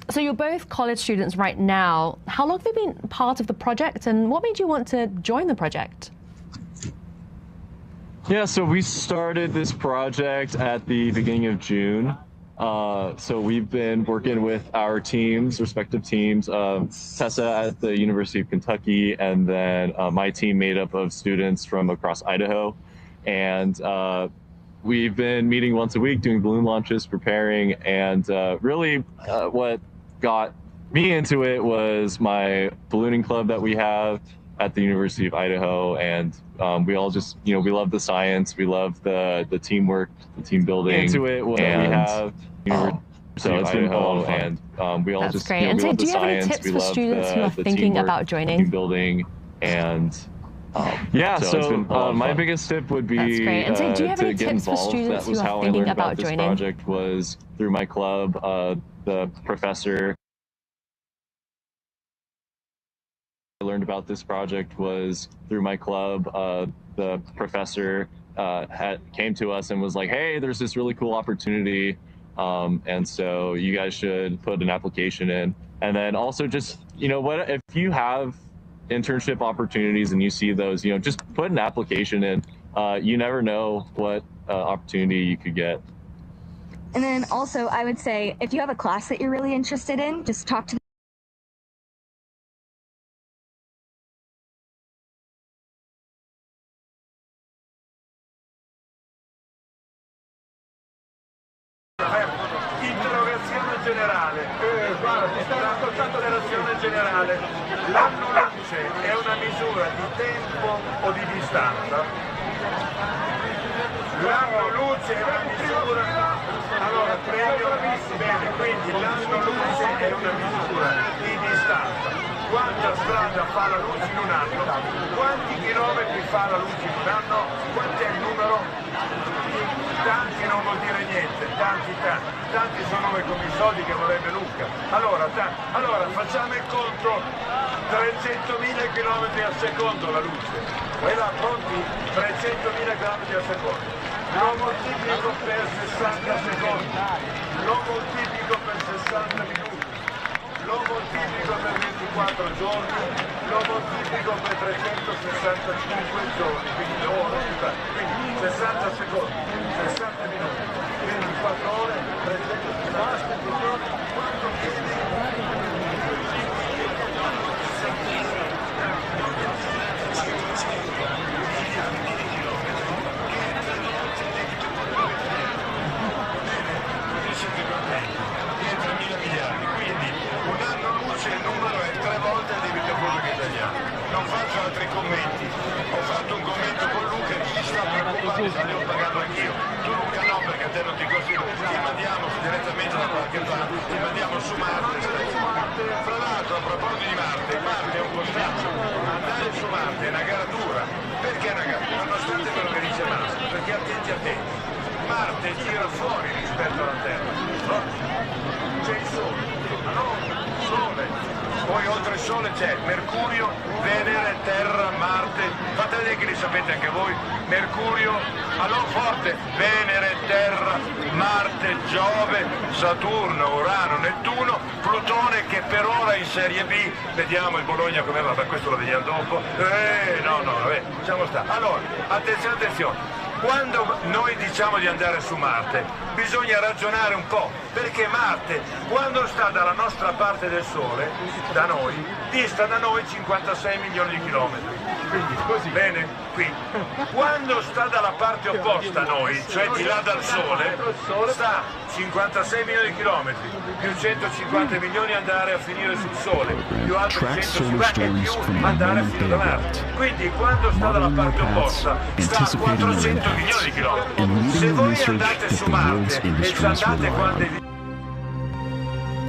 So you're both college students right now. How long have you been part of the project, and what made you want to join the project? Yeah, so we started this project at the beginning of June. So we've been working with our teams, respective teams, Tessa at the University of Kentucky, and then my team made up of students from across Idaho. And we've been meeting once a week, doing balloon launches, preparing, and really what got me into it was my ballooning club that we have at the University of Idaho, and we all just, you know, we love the science, we love the teamwork, the team building. Into it, what we have. So it's been a lot of fun. And we all That's just, great. you know, And we so love do the you have any science, tips we for love students who are the thinking teamwork, about joining? team building, and yeah. So my biggest tip would be That's great. And so do you have to any get tips for involved. students That was who are how I thinking learned about about this joining? project was through my club. The professor I learned about this project was through my club. The professor came to us and was like, hey, there's this really cool opportunity. And so you guys should put an application in. And then also just, you know what, if you have internship opportunities and you see those, you know, just put an application in. You never know what opportunity you could get. And then also I would say, if you have a class that you're really interested in, just talk to Interrogazione generale. Guarda, ti sto ascoltando l'elazione generale. L'anno luce è una misura di tempo o di distanza? L'anno luce è una misura... Allora, premio bene, quindi l'anno luce è una misura di distanza. Quanta strada fa la luce in un anno? Quanti chilometri fa la luce in un anno? Quanto è il numero? Tanti non vuol dire niente, tanti sono come i soldi che vorrebbe Luca. Allora facciamo il conto, 300.000 km al secondo la luce, quella pronti, 300.000 km al secondo, lo moltiplico per 60 secondi, lo moltiplico per 60 minuti, lo moltiplico per 24 giorni, lo moltiplico per 365 giorni, quindi ore, quindi 60 secondi, 60 minuti, 24 ore, 365 giorni, quanto chiedi? Il numero è 3 volte il debito pubblico italiano. Non faccio altri commenti. Ho fatto un commento con Luca e chi sta preoccupando se li ho pagato anch'io. Tu Luca no, perché a te non ti consiglio. Ti mandiamo direttamente da qualche parte, ti mandiamo su Marte. Fra l'altro, a proposito di Marte, Marte è un posticcio. Andare su Marte è una gara dura. Perché è una gara dura? Nonostante quello che dice Marte, perché attenti. Marte gira fuori rispetto alla Terra. C'è il Sole. No, Sole. poi oltre il Sole c'è Mercurio, Venere, Terra, Marte, fate vedere che li sapete anche voi, Mercurio, allora forte, Venere, Terra, Marte, Giove, Saturno, Urano, Nettuno, Plutone che per ora in Serie B, vediamo il Bologna come va, questo lo vediamo dopo, vabbè, lasciamo stare. Allora, attenzione, quando noi diciamo di andare su Marte bisogna ragionare un po', perché Marte quando sta dalla nostra parte del Sole, da noi, dista da noi 56 milioni di chilometri, quindi così, bene, qui, quando sta dalla parte opposta a noi, cioè di là dal Sole, sta 56 milioni di chilometri, più 150 milioni andare a finire sul Sole, più altri 150 e più andare fino da Marte. Quindi quando sta dalla parte opposta sta a 400 milioni di chilometri. Se voi andate su Marte e ci andate quando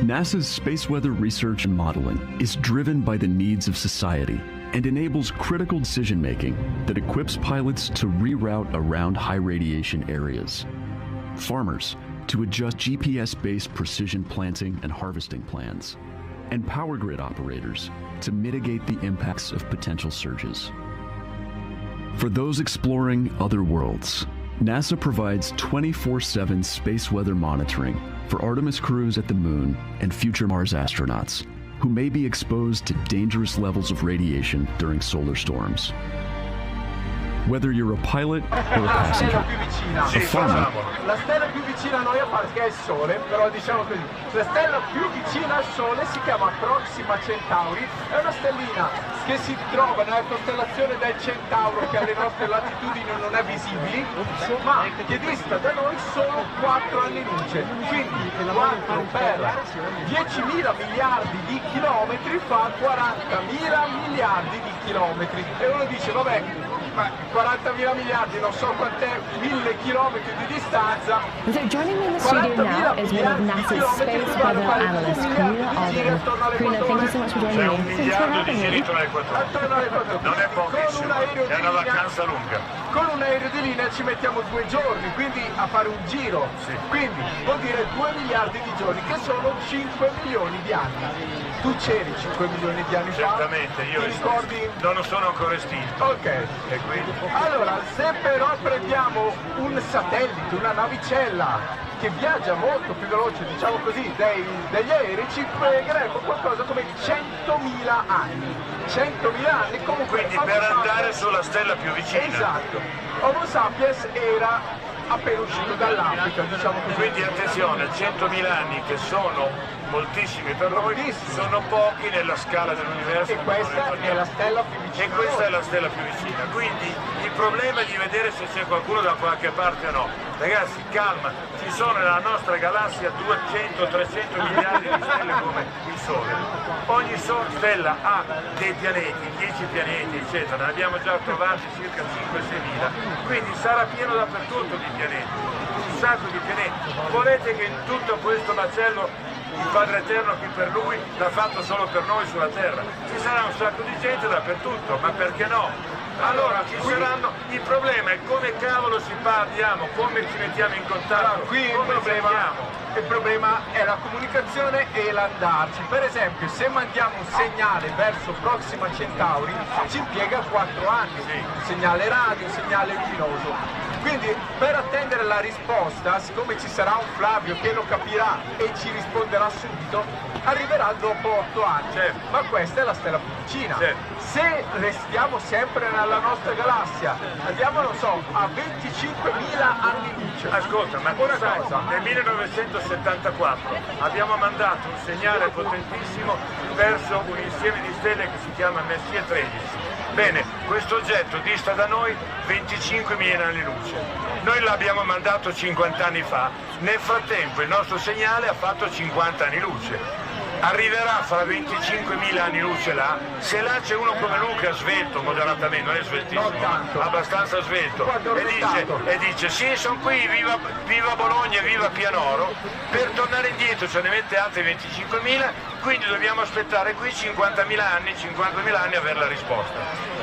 NASA's space weather research and modeling is driven by the needs of society and enables critical decision making that equips pilots to reroute around high radiation areas, farmers to adjust GPS-based precision planting and harvesting plans, and power grid operators to mitigate the impacts of potential surges. For those exploring other worlds, NASA provides 24/7 space weather monitoring for Artemis crews at the Moon and future Mars astronauts who may be exposed to dangerous levels of radiation during solar storms. Whether you're a pilot or a passenger, a farmer, la stella più vicina a noi, a parte che è il Sole, però diciamo così, la stella più vicina al Sole si chiama Proxima Centauri, è una stellina che si trova nella costellazione del Centauro, che alle nostre latitudini non è visibile, ma che dista da noi solo 4 anni luce, quindi 4 per 10.000 miliardi di chilometri fa 40.000 miliardi di chilometri, e uno dice vabbè, ma 40.000 miliardi, non so quant'è, 1.000 chilometri di distanza. So joining me in the studio now is one of NASA's space weather analysts, Karina Alden. Karina, thank you so much for joining c'è me. un miliardo di giri intorno alle 4 ore. Non è pochissimo, è una vacanza lunga. Con un aereo di linea ci mettiamo 2 giorni, quindi a fare un giro. Quindi vuol dire 2 miliardi di giorni, che sono 5 milioni di anni. Tu c'eri 5 milioni di anni fa? Certamente, io ti ricordi? Non sono ancora estinto. Ok. E quindi? Allora, se però prendiamo un satellite, una navicella che viaggia molto più veloce, diciamo così, degli aerei, ci pregheremo qualcosa come 100.000 anni. 100.000 anni comunque. Quindi per andare sulla stella più vicina. Esatto. Homo sapiens era appena uscito dall'Africa, diciamo così. Quindi attenzione, 100.000 anni che sono moltissimi per noi, sono pochi nella scala dell'universo. E questa è la stella più vicina. E questa è la stella più vicina. Quindi il problema è di vedere se c'è qualcuno da qualche parte o no. Ragazzi, calma, ci sono nella nostra galassia 200-300 miliardi di stelle come il Sole. Ogni stella ha dei pianeti, 10 pianeti, eccetera. Ne abbiamo già trovati circa 5-6 mila. Quindi sarà pieno dappertutto di pianeti, un sacco di pianeti. Volete che in tutto questo macello il Padre Eterno qui per lui l'ha fatto solo per noi sulla terra? Ci sarà un sacco di gente dappertutto, ma perché no? Allora ci saranno, il problema è come cavolo ci parliamo, come ci mettiamo in contatto, qui il problema è la comunicazione e l'andarci. Per esempio, se mandiamo un segnale verso Proxima Centauri ci impiega 4 anni, un segnale radio, un segnale luminoso. Quindi per attendere la risposta, siccome ci sarà un Flavio che lo capirà e ci risponderà subito, arriverà dopo 8 anni. Ma questa è la stella più vicina. Se restiamo sempre nella nostra galassia, andiamo, non so, a 25.000 anni luce. Ascolta, ma una cosa, nel 1974 abbiamo mandato un segnale potentissimo verso un insieme di stelle che si chiama Messier 13. Bene, questo oggetto dista da noi 25.000 anni luce. Noi l'abbiamo mandato 50 anni fa, nel frattempo il nostro segnale ha fatto 50 anni luce. Arriverà fra 25.000 anni luce là, se là c'è uno come Luca svelto, moderatamente, non è sveltissimo, abbastanza svelto, e dice sì, sono qui, viva Bologna, viva Pianoro, per tornare indietro ce ne mette altri 25.000, quindi dobbiamo aspettare qui 50.000 anni a avere la risposta.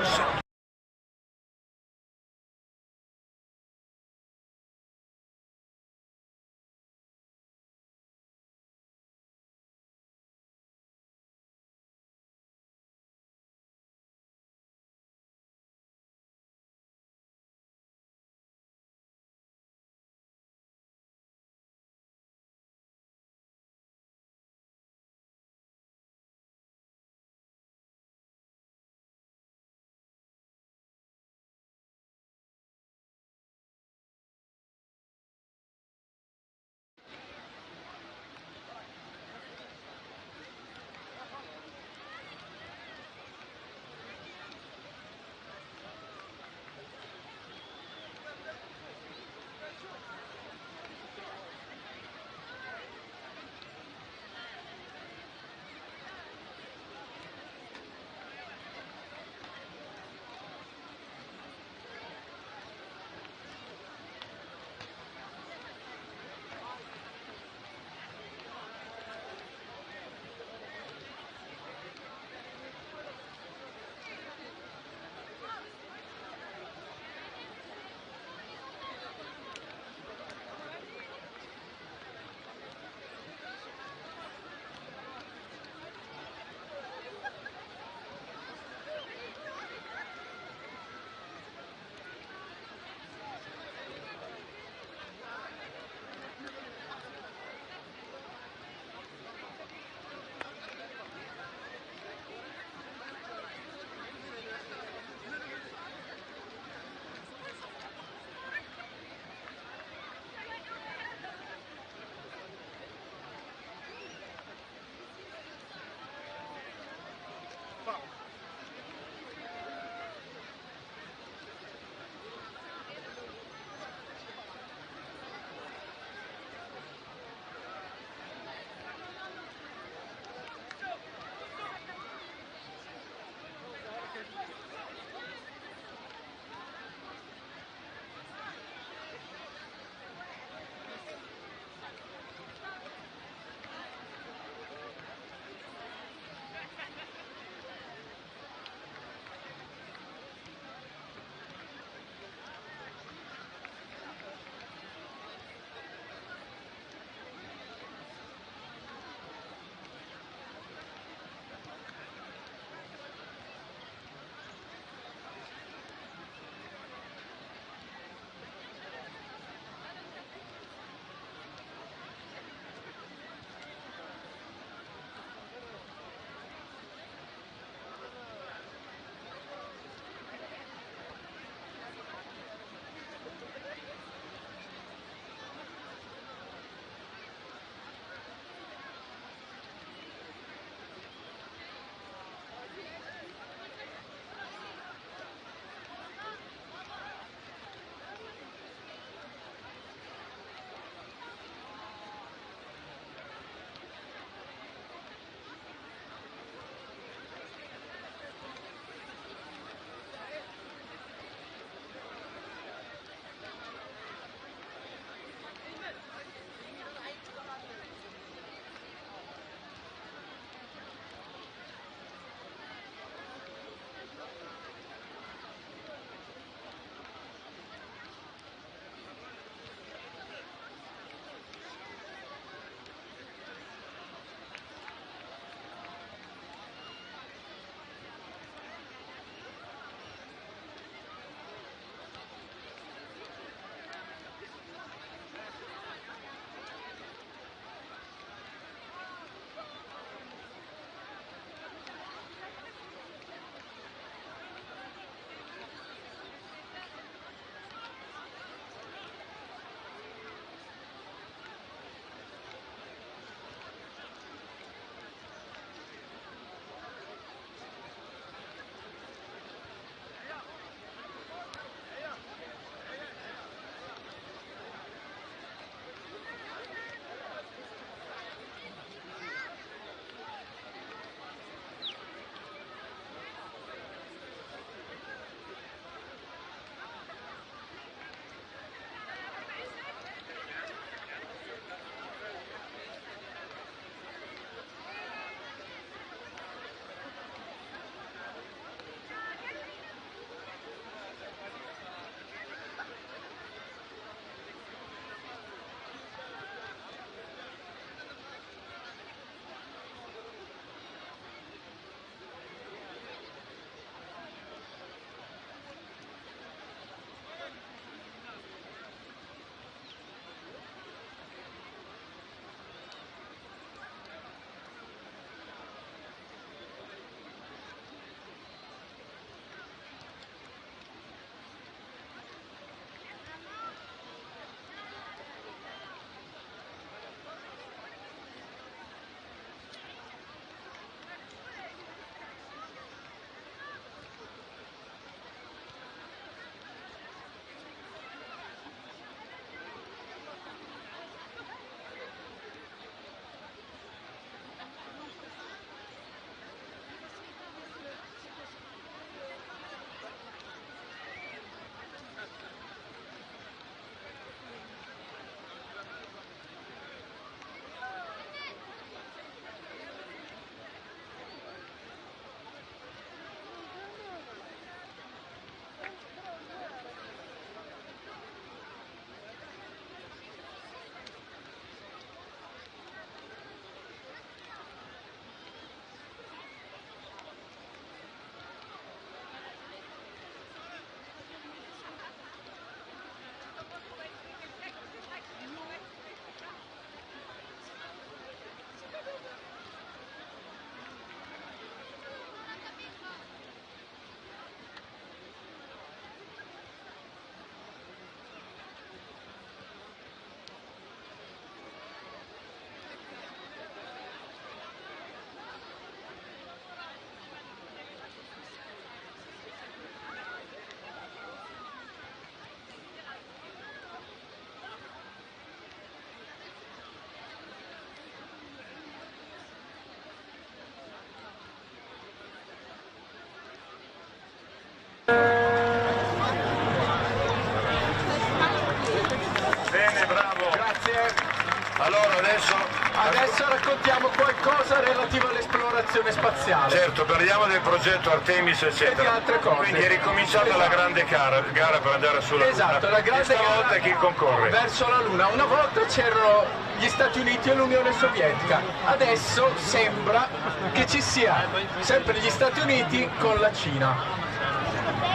Adesso raccontiamo qualcosa relativo all'esplorazione spaziale. Certo, parliamo del progetto Artemis, eccetera. E di altre cose. Quindi è ricominciata la grande gara per andare sulla Luna. Esatto, la grande gara. Stavolta chi concorre? Verso la Luna. Una volta c'erano gli Stati Uniti e l'Unione Sovietica. Adesso sembra che ci sia sempre gli Stati Uniti con la Cina.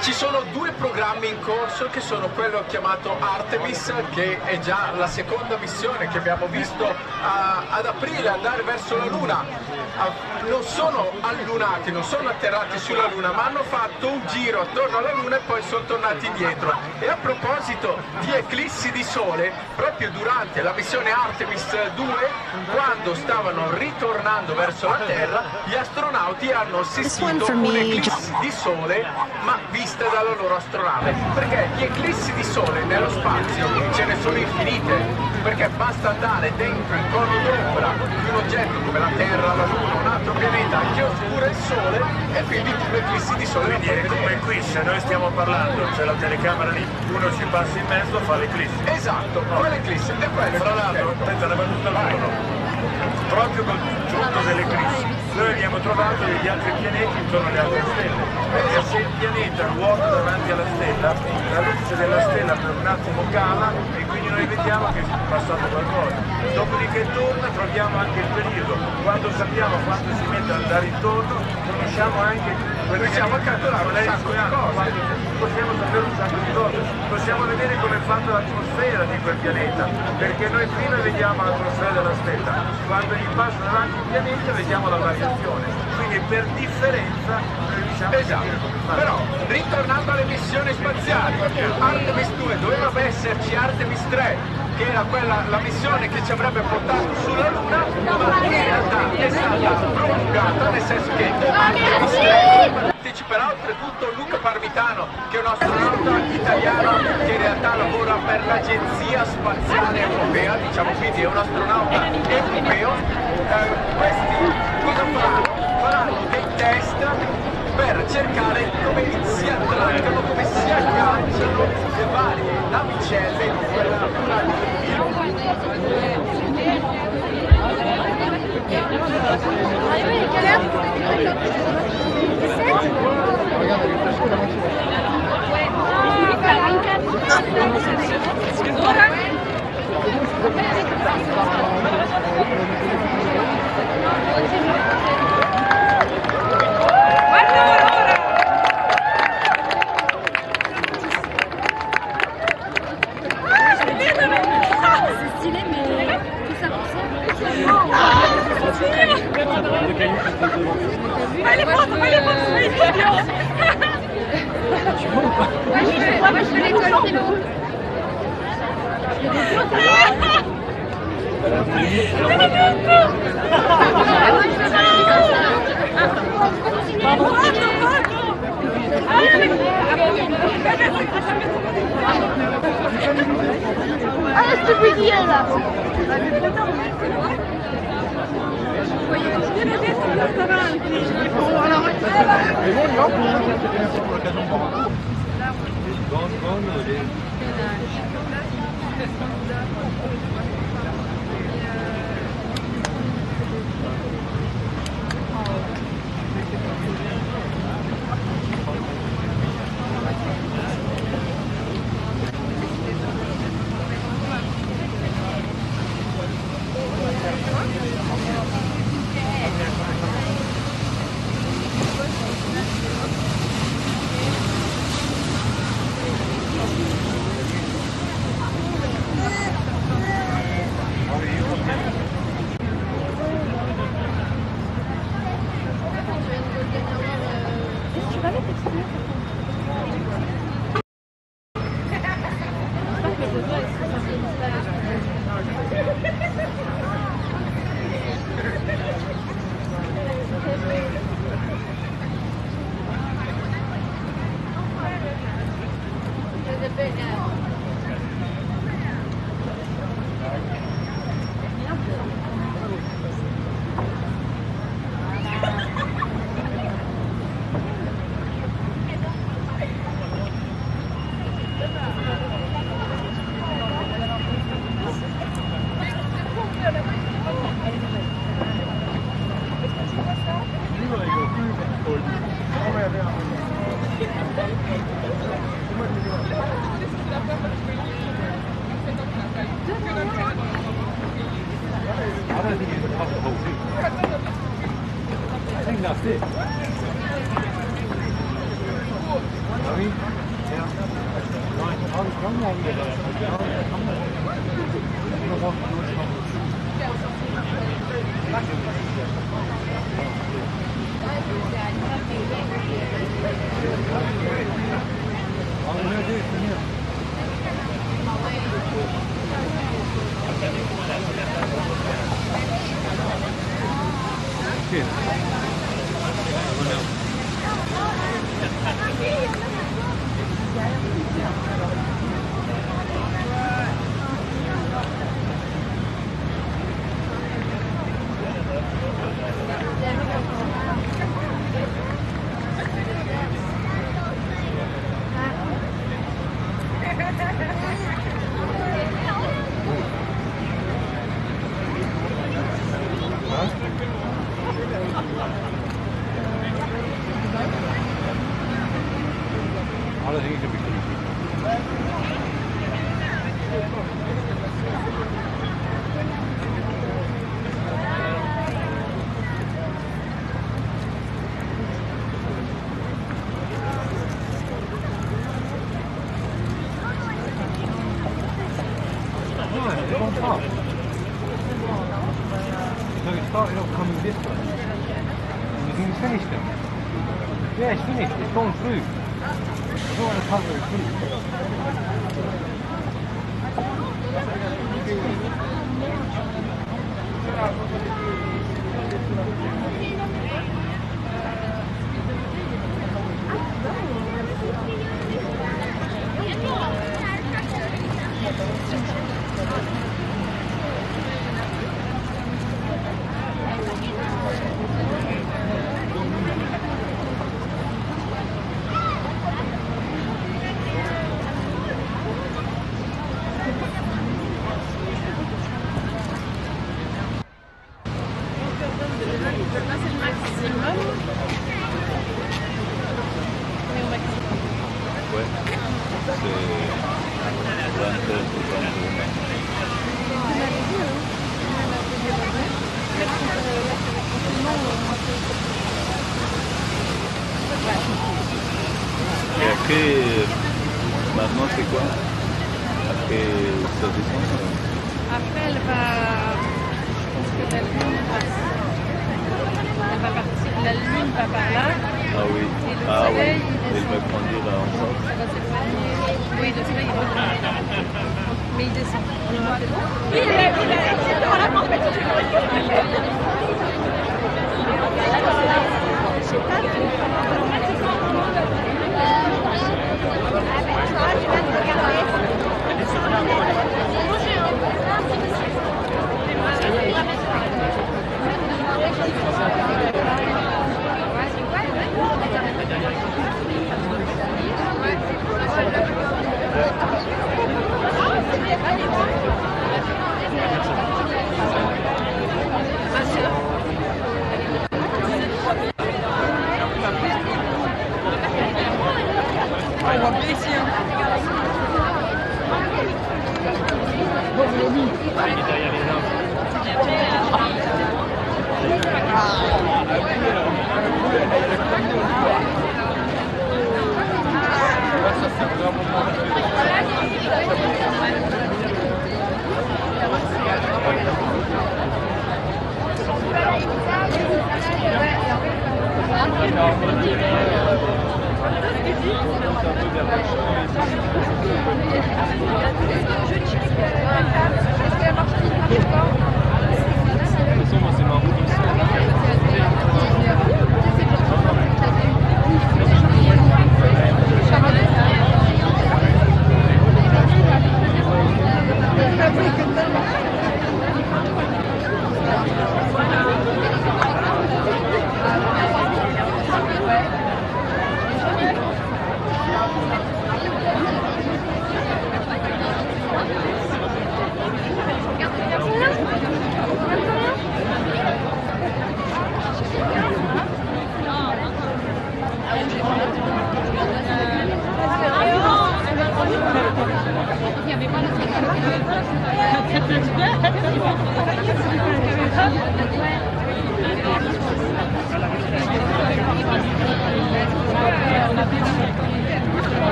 Ci sono due programmi in corso che sono quello chiamato Artemis, che è già la seconda missione che abbiamo visto ad aprile andare verso la Luna. Non sono allunati, non sono atterrati sulla Luna, ma hanno fatto un giro attorno alla Luna e poi sono tornati indietro. E a proposito di eclissi di sole, proprio durante la missione Artemis 2, quando stavano ritornando verso la Terra, gli astronauti hanno assistito a un'eclissi di sole, ma vista dalla loro astronave. Perché gli eclissi di sole nello spazio ce ne sono infinite, perché basta andare dentro il cono d'ombra di un oggetto come la Terra, la Luna, un altro pianeta che oscura il Sole, e quindi l'eclissi di Sole. Quindi è come qui, se noi stiamo parlando, c'è la telecamera lì, uno ci passa in mezzo, fa l'eclissi. Esatto, fa l'eclissi. E quello fra l'altro, aspetta, una battuta al volo. Proprio col giunto dell'eclissi, noi abbiamo trovato degli altri pianeti intorno alle altre stelle. Perché se il pianeta ruota davanti alla stella, la luce della stella per un attimo cala e quindi noi vediamo che è passato qualcosa. Dopodiché torna, troviamo anche il periodo. Quando sappiamo quanto si mette ad andare intorno, conosciamo anche possiamo calcolare un sacco di cose. Possiamo sapere un sacco di cose. Possiamo vedere come è fatta l'atmosfera di quel pianeta, perché noi prima vediamo l'atmosfera della stella, quando gli passa davanti il pianeta vediamo la variazione. Quindi per differenza noi diciamo Però, ritornando alle missioni spaziali, Artemis 2 doveva esserci Artemis 3, che era la missione che ci avrebbe portato sulla Luna, ma in realtà è stata prolungata, nel senso che Artemis 3 parteciperà oltretutto Luca Parmitano, che è un astronauta italiano che in realtà lavora per l'Agenzia Spaziale Europea, diciamo, quindi è un astronauta europeo. Questi cosa faranno? Faranno dei test per cercare come si attraccano, come si agganciano le varie navicelle in quella luna. Moi je fais l'école, c'est bon. Ah, je te peux dire là. I don't think you can cover the whole thing. I think that's it. Sorry? Yeah. Right. Come on. I'm going to do it from here. I don't think it could be pretty on top. So it started off coming this way. And you think it's finished then? Yeah, it's finished. It's gone through. I don't want to cover it through. Et après, maintenant c'est quoi? Après ça descend? Après elle va, je pense que la lune va partir, la lune va par là. Ah oui. Et le Ah soleil, oui. Il va grandir ensemble. il va s'éloigner. Oui, le soleil il va grandir. Mais il descend.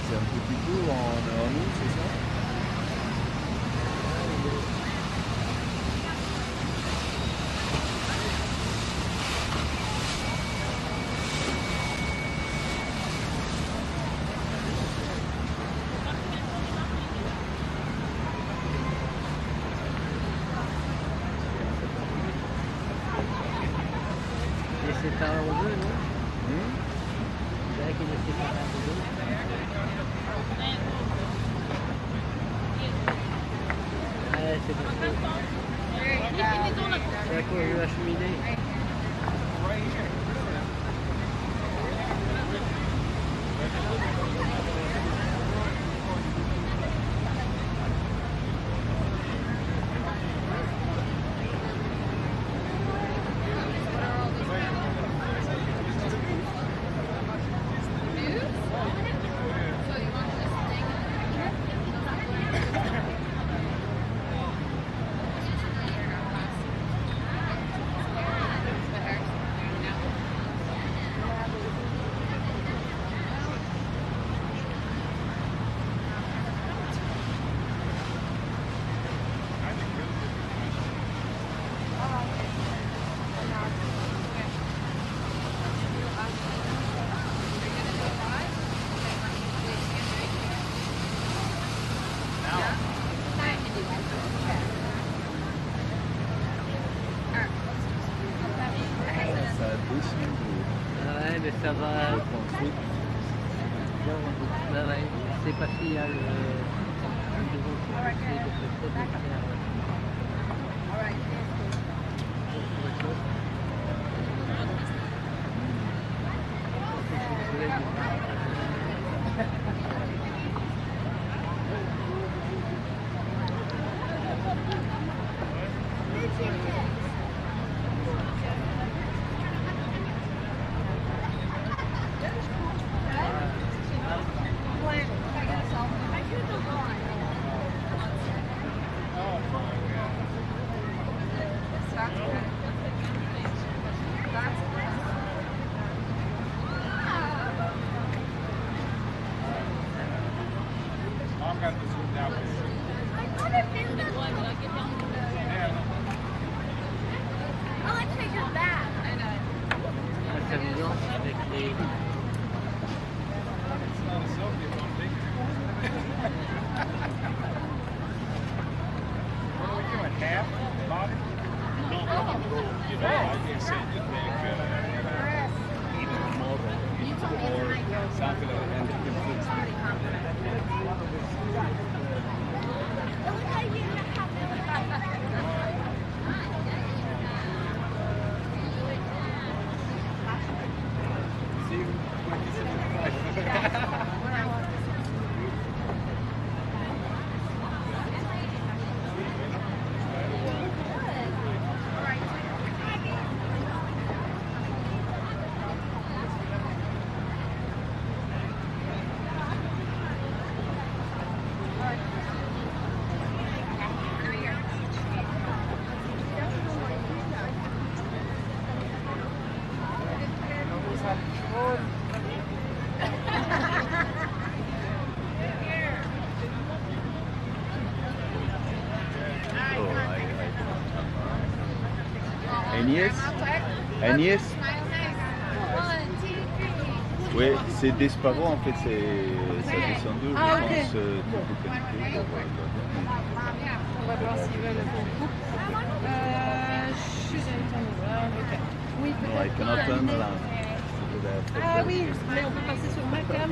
C'est un petit peu en août, c'est ça? Et c'est un en bleu, non? C'est vrai qu'il est séparé en bleu. Ouais, c'est parce que... C'est à cause de la cheminée. Ouais, mais ça va. Bah ouais, c'est parce qu'il y a le devant qui est de cette C'est amusant avec les... Something Agnès. Agnès. Oui, c'est Desparo en fait, ça descend d'eux, je pense, tout le qualité. On va voir s'ils veulent qu'on coupe. Oui, peut-être. I cannot turn around. Ah oui, mais on peut passer sur ma cam.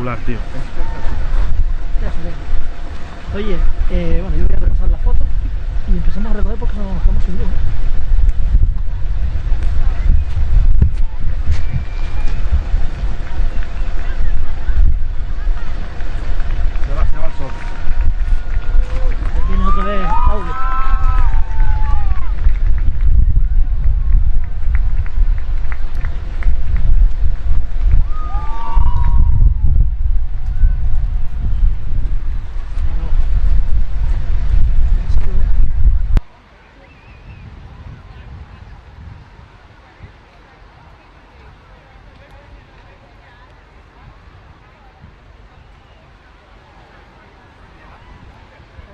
espectacular, tío. Oye, bueno, yo voy a repasar la foto y empezamos a recoger porque nos estamos sin luz. Se va el sol. Tienes otra vez audio.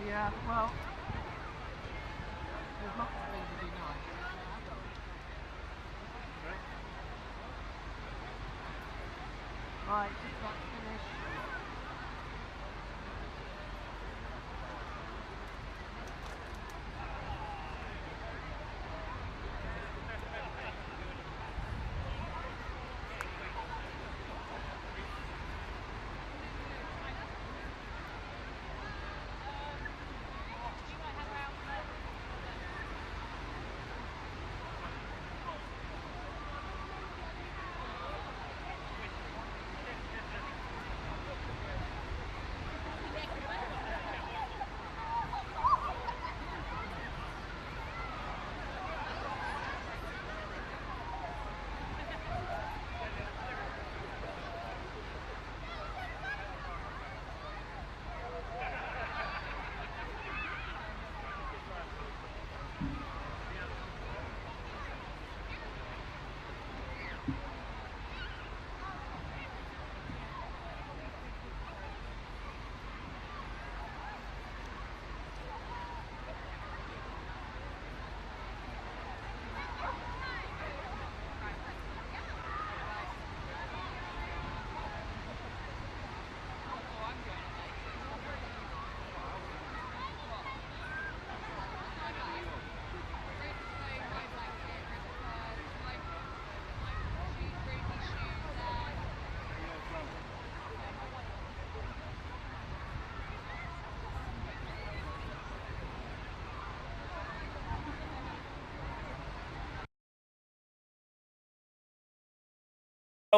Yeah, well, there's lots of things to do now. Right, just about to finish.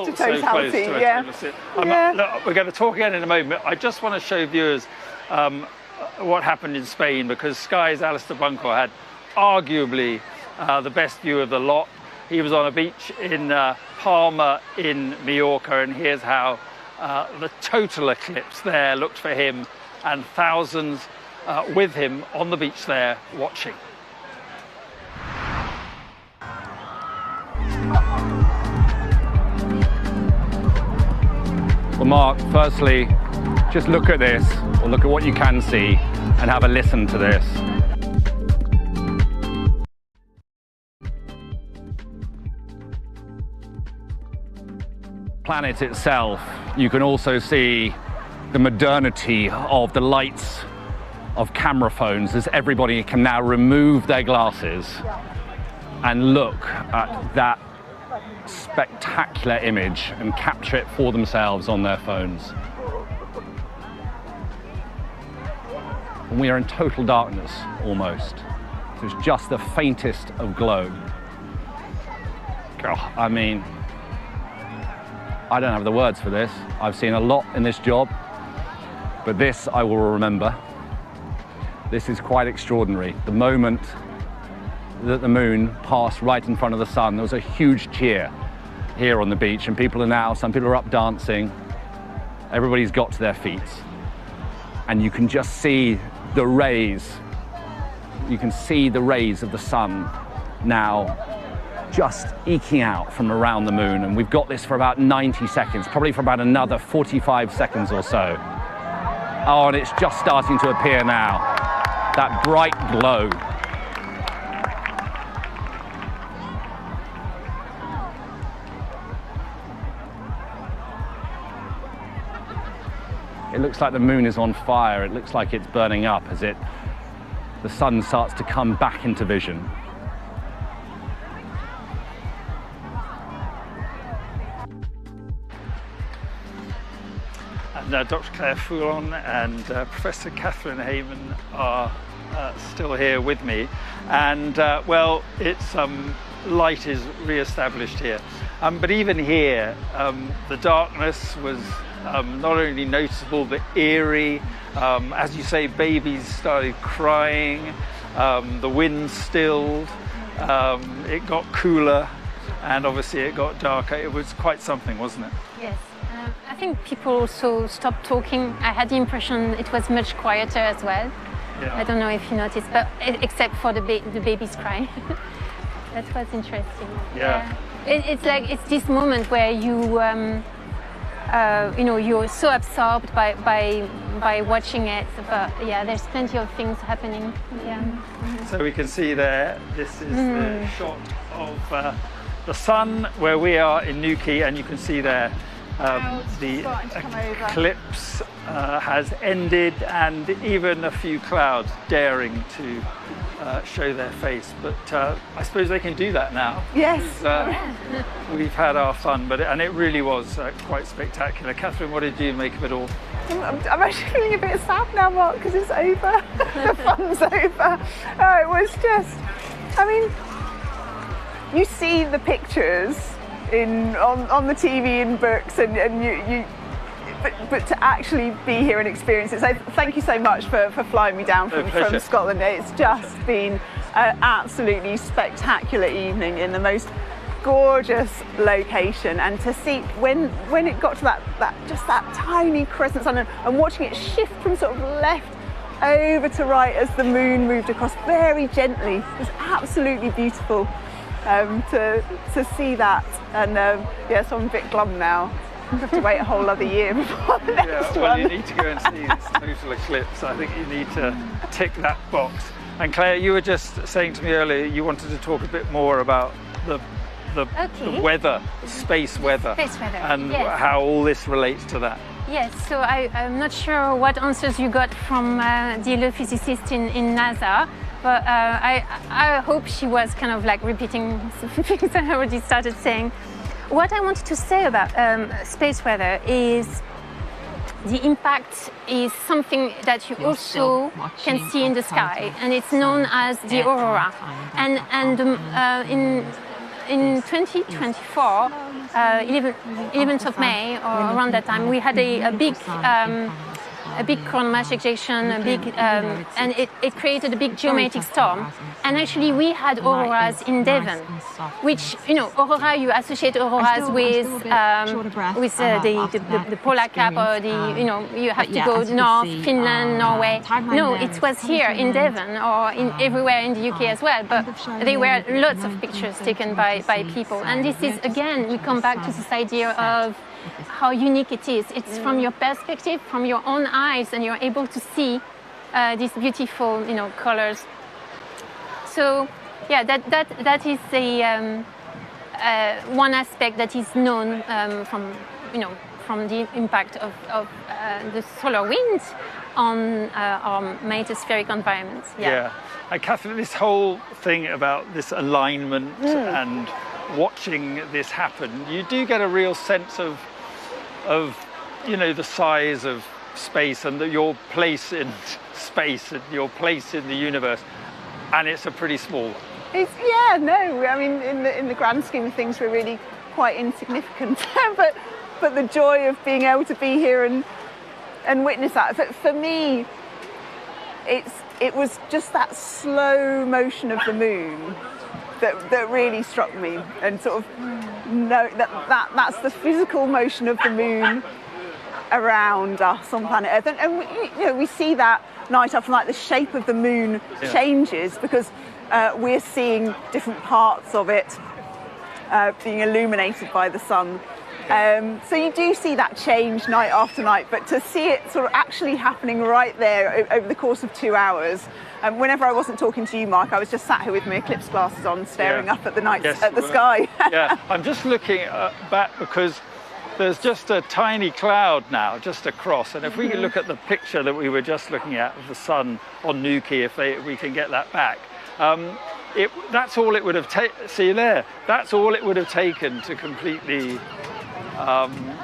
To totality, so yeah. Look, we're going to talk again in a moment. I just want to show viewers what happened in Spain, because Sky's Alistair Bunkle had arguably the best view of the lot. He was on a beach in Palma in Mallorca, and here's how the total eclipse there looked for him, and thousands with him on the beach there watching. Well, Mark, firstly, just look at this, or look at what you can see, and have a listen to this. Planet itself, you can also see the modernity of the lights of camera phones, as everybody can now remove their glasses and look at that spectacular image and capture it for themselves on their phones. And we are in total darkness almost. There's just the faintest of glow. God, I mean, I don't have the words for this. I've seen a lot in this job, but this I will remember. This is quite extraordinary. The moment that the moon passed right in front of the sun, there was a huge cheer here on the beach, and some people are up dancing. Everybody's got to their feet, and you can just see the rays. You can see the rays of the sun now just eking out from around the moon, and we've got this for about 90 seconds, probably for about another 45 seconds or so. Oh, and it's just starting to appear now, that bright glow. It looks like the moon is on fire. It looks like it's burning up as the sun starts to come back into vision. and Dr. Claire Foulon and Professor Catherine Heyman are still here with me. And well, it's light is re-established here. But even here, the darkness was not only noticeable but eerie. As you say, babies started crying, the wind stilled, it got cooler, and obviously it got darker. It was quite something, wasn't it? Yes. I think people also stopped talking. I had the impression it was much quieter as well. Yeah. I don't know if you noticed, but except for the baby's cry. That was interesting. Yeah. It's like it's this moment where you you're so absorbed by watching it. But yeah, there's plenty of things happening. Yeah. So we can see there. This is the shot of the sun where we are in Newquay, and you can see there the eclipse has ended, and even a few clouds daring to show their face. But I suppose they can do that now. Yes. We've had our fun, and it really was quite spectacular. Catherine, what did you make of it all? I'm actually feeling a bit sad now, Mark, because it's over. The fun's over. It was just, I mean, you see the pictures on the TV and books, and you but to actually be here and experience it. So thank you so much for flying me down from Scotland. It's just been an absolutely spectacular evening in the most gorgeous location, and to see when it got to that tiny crescent sun and watching it shift from sort of left over to right as the moon moved across very gently. It was absolutely beautiful. To see that, and so I'm a bit glum now. I have to wait a whole other year before the next well, one. You need to go and see this total eclipse. I think you need to tick that box. And Claire, you were just saying to me earlier you wanted to talk a bit more about the weather, space weather, and how all this relates to that. Yes, so I'm not sure what answers you got from the heliophysicist in NASA. But I hope she was kind of like repeating things I already started saying. What I wanted to say about space weather is the impact is something that you also can see in the sky, and it's known as the aurora. And in 2024, 11th of May, or around that time, we had a big coronal mass ejection, and it created a big geometric storm. And actually, we had auroras in Devon, which, aurora, you associate auroras with the polar cap, or you have to go north, Finland, Norway. No, it was here in Devon, or everywhere in the UK as well. But there were lots of pictures taken by people. And this is, again, we come back to this idea of how unique it is. It's from your perspective, from your own eyes, and you're able to see these beautiful, colors. So, yeah, that is one aspect that is known from the impact of the solar wind on our metaspheric environment. Yeah. And Catherine, this whole thing about this alignment and watching this happen, you do get a real sense of the size of space and your place in space and your place in the universe, and it's a pretty small one. I mean, in the grand scheme of things, we're really quite insignificant. but the joy of being able to be here and witness that, for me, it was just that slow motion of the moon that really struck me, and sort of that's the physical motion of the moon around us on planet Earth, and we see that night after night. The shape of the moon changes because we're seeing different parts of it being illuminated by the sun. So you do see that change night after night, but to see it sort of actually happening right there over the course of 2 hours. Whenever I wasn't talking to you, Mark, I was just sat here with my eclipse glasses on, staring up at the sky. I'm just looking back because there's just a tiny cloud now just across, and if we look at the picture that we were just looking at of the sun on Newquay, if we can get that back, that's all it would have taken. See there, that's all it would have taken to completely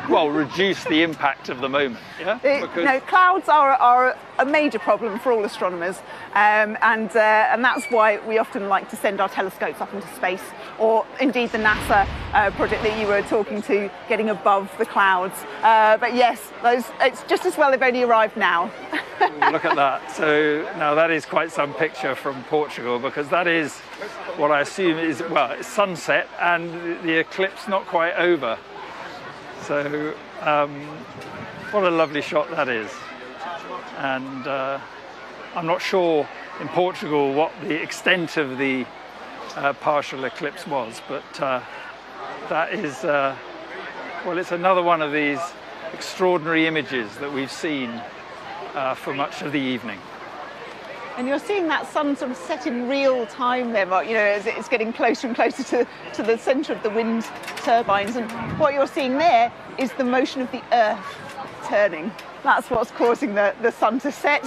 well, reduce the impact of the moment. Yeah. No, clouds are a major problem for all astronomers, and that's why we often like to send our telescopes up into space, or indeed the NASA project that you were talking to, getting above the clouds. But yes, it's just as well they've only arrived now. Look at that. So now that is quite some picture from Portugal, because that is what I assume is, well, it's sunset and the eclipse not quite over. So what a lovely shot that is. And I'm not sure in Portugal what the extent of the partial eclipse was, but that is, well, it's another one of these extraordinary images that we've seen for much of the evening. And you're seeing that sun sort of set in real time there, Mark, you know, as it's getting closer and closer to the centre of the wind turbines. And what you're seeing there is the motion of the Earth turning. That's what's causing the sun to set.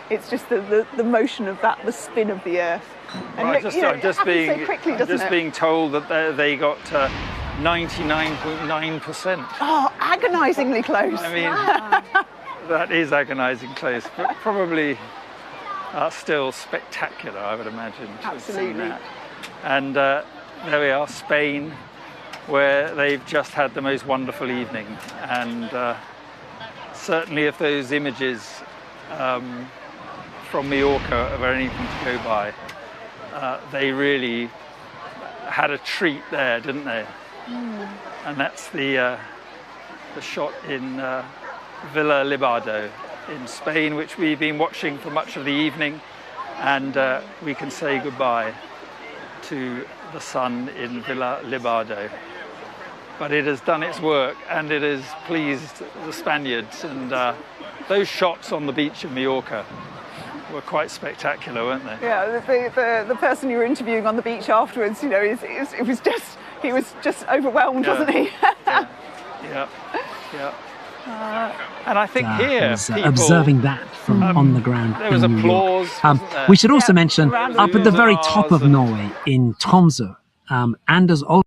It's just the motion of that, the spin of the Earth. And right, look, I'm just being being told that they got 99.9%. Oh, agonisingly close. I mean, that is agonising close, but probably still spectacular, I would imagine. Absolutely. That. And there we are, Spain, where they've just had the most wonderful evening. And certainly if those images from Mallorca are anything to go by, they really had a treat there, didn't they? Mm. And that's the shot in Villa Libardo in Spain, which we've been watching for much of the evening, and we can say goodbye to the sun in Villa Libardo. But it has done its work, and it has pleased the Spaniards, and those shots on the beach of Mallorca were quite spectacular, weren't they? Yeah, the person you were interviewing on the beach afterwards, you know, he was just overwhelmed, wasn't he? Yeah. And I think here, people, observing that from on the ground. There was applause. We should also mention up at the very top of Norway, in Tromsø, Anders Olsen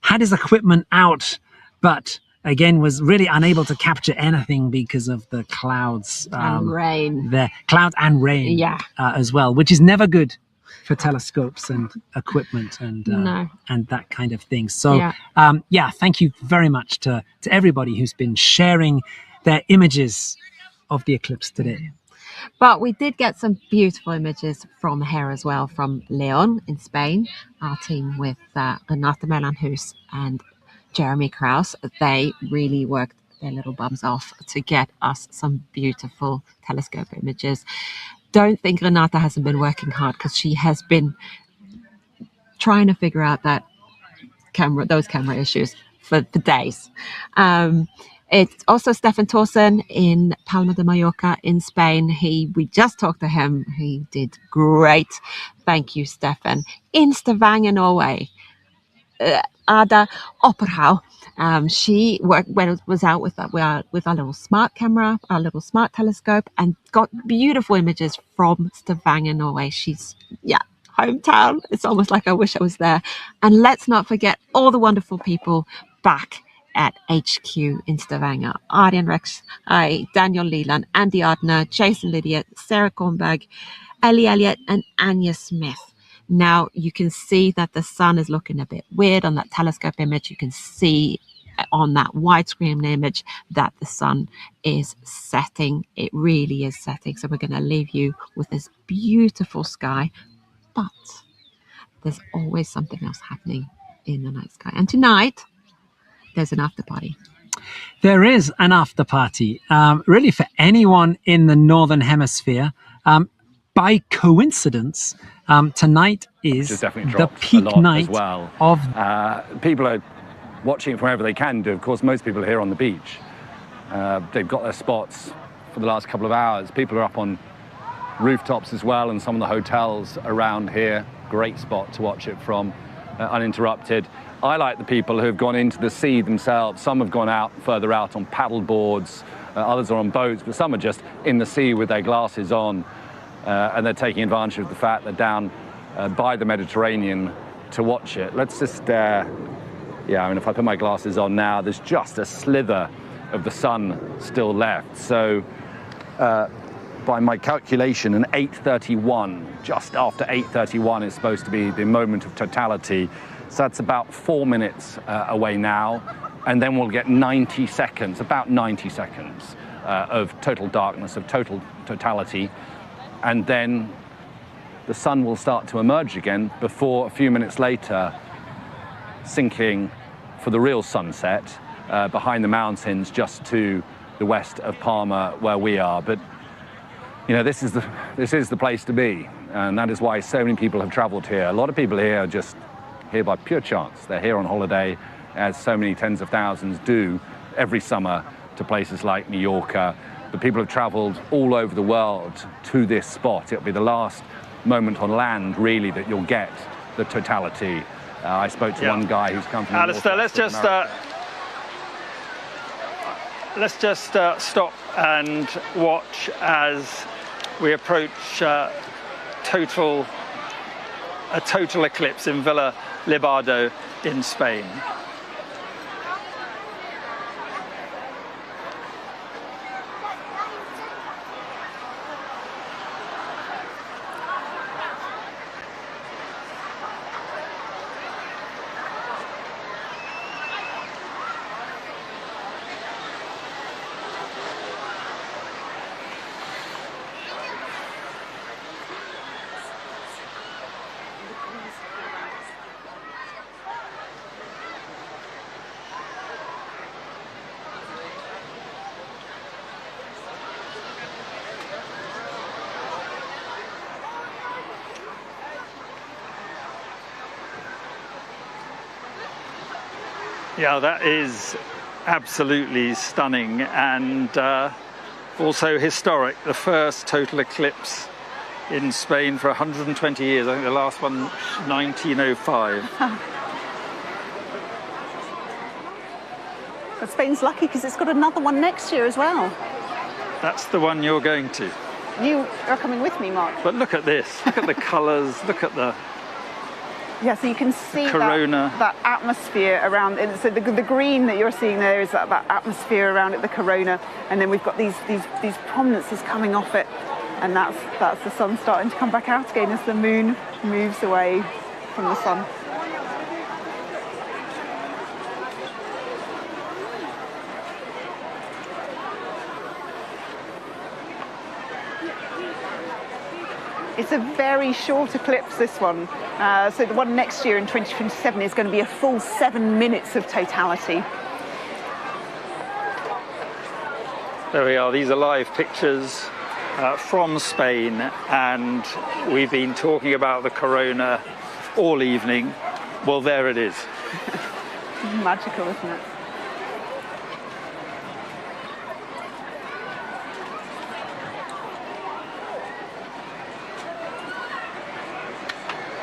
had his equipment out, but again was really unable to capture anything because of the clouds and rain. The clouds and rain, as well, which is never good for telescopes and equipment and that kind of thing. So thank you very much to everybody who's been sharing their images of the eclipse today. But we did get some beautiful images from here as well, from Leon in Spain, our team with Renata Melanhus and Jeremy Krause. They really worked their little bums off to get us some beautiful telescope images. Don't think Renata hasn't been working hard, because she has been trying to figure out those camera issues for days. It's also Stefan Thorsen in Palma de Mallorca in Spain. We just talked to him. He did great. Thank you, Stefan. In Stavanger, Norway, Ada Opperhau. She was out with our little smart camera, our little smart telescope, and got beautiful images from Stavanger, Norway. She's, hometown. It's almost like I wish I was there. And let's not forget all the wonderful people back at HQ in Stavanger. Arjen Rex, Daniel Leland, Andy Ardner, Jason Lydiot, Sarah Kornberg, Ellie Elliott, and Anya Smith. Now you can see that the sun is looking a bit weird on that telescope image. You can see on that widescreen image that the sun is setting. It really is setting. So we're going to leave you with this beautiful sky, but there's always something else happening in the night sky. And tonight, there's an after party. There is an after party, really for anyone in the Northern Hemisphere. By coincidence, tonight is the peak night as well. Of people are watching it from wherever they can do. Of course, most people are here on the beach. They've got their spots for the last couple of hours. People are up on rooftops as well, and some of the hotels around here. Great spot to watch it from, uninterrupted. I like the people who have gone into the sea themselves. Some have gone out further out on paddle boards, others are on boats, but some are just in the sea with their glasses on, and they're taking advantage of the fact they're down by the Mediterranean to watch it. Let's just Yeah, I mean, if I put my glasses on now, there's just a slither of the sun still left. So by my calculation, an 8:31, just after 8:31 is supposed to be the moment of totality. So that's about 4 minutes away now. And then we'll get 90 seconds, about 90 seconds of total darkness, of total totality. And then the sun will start to emerge again before a few minutes later sinking for the real sunset behind the mountains just to the west of Palma where we are. But you know, this is the place to be, and that is why so many people have traveled here. A lot of people here are just here by pure chance. They're here on holiday, as so many tens of thousands do every summer to places like Mallorca. But people have traveled all over the world to this spot. It'll be the last moment on land, really, that you'll get the totality. I spoke to one guy who's come from Alistair, let's just stop and watch as we approach a total eclipse in Villa Libardo in Spain. Yeah, that is absolutely stunning and also historic. The first total eclipse in Spain for 120 years. I think the last one, 1905. But Spain's lucky because it's got another one next year as well. That's the one you're going to. You are coming with me, Mark. But look at this. Look at the colours. Look at the... Yeah, so you can see corona. That atmosphere around it. So the green that you're seeing there is that atmosphere around it, the corona, and then we've got these prominences coming off it, and that's the sun starting to come back out again as the moon moves away from the sun. It's a very short eclipse, this one. So the one next year in 2027 is going to be a full 7 minutes of totality. There we are. These are live pictures from Spain, and we've been talking about the corona all evening. Well, there it is. Magical, isn't it?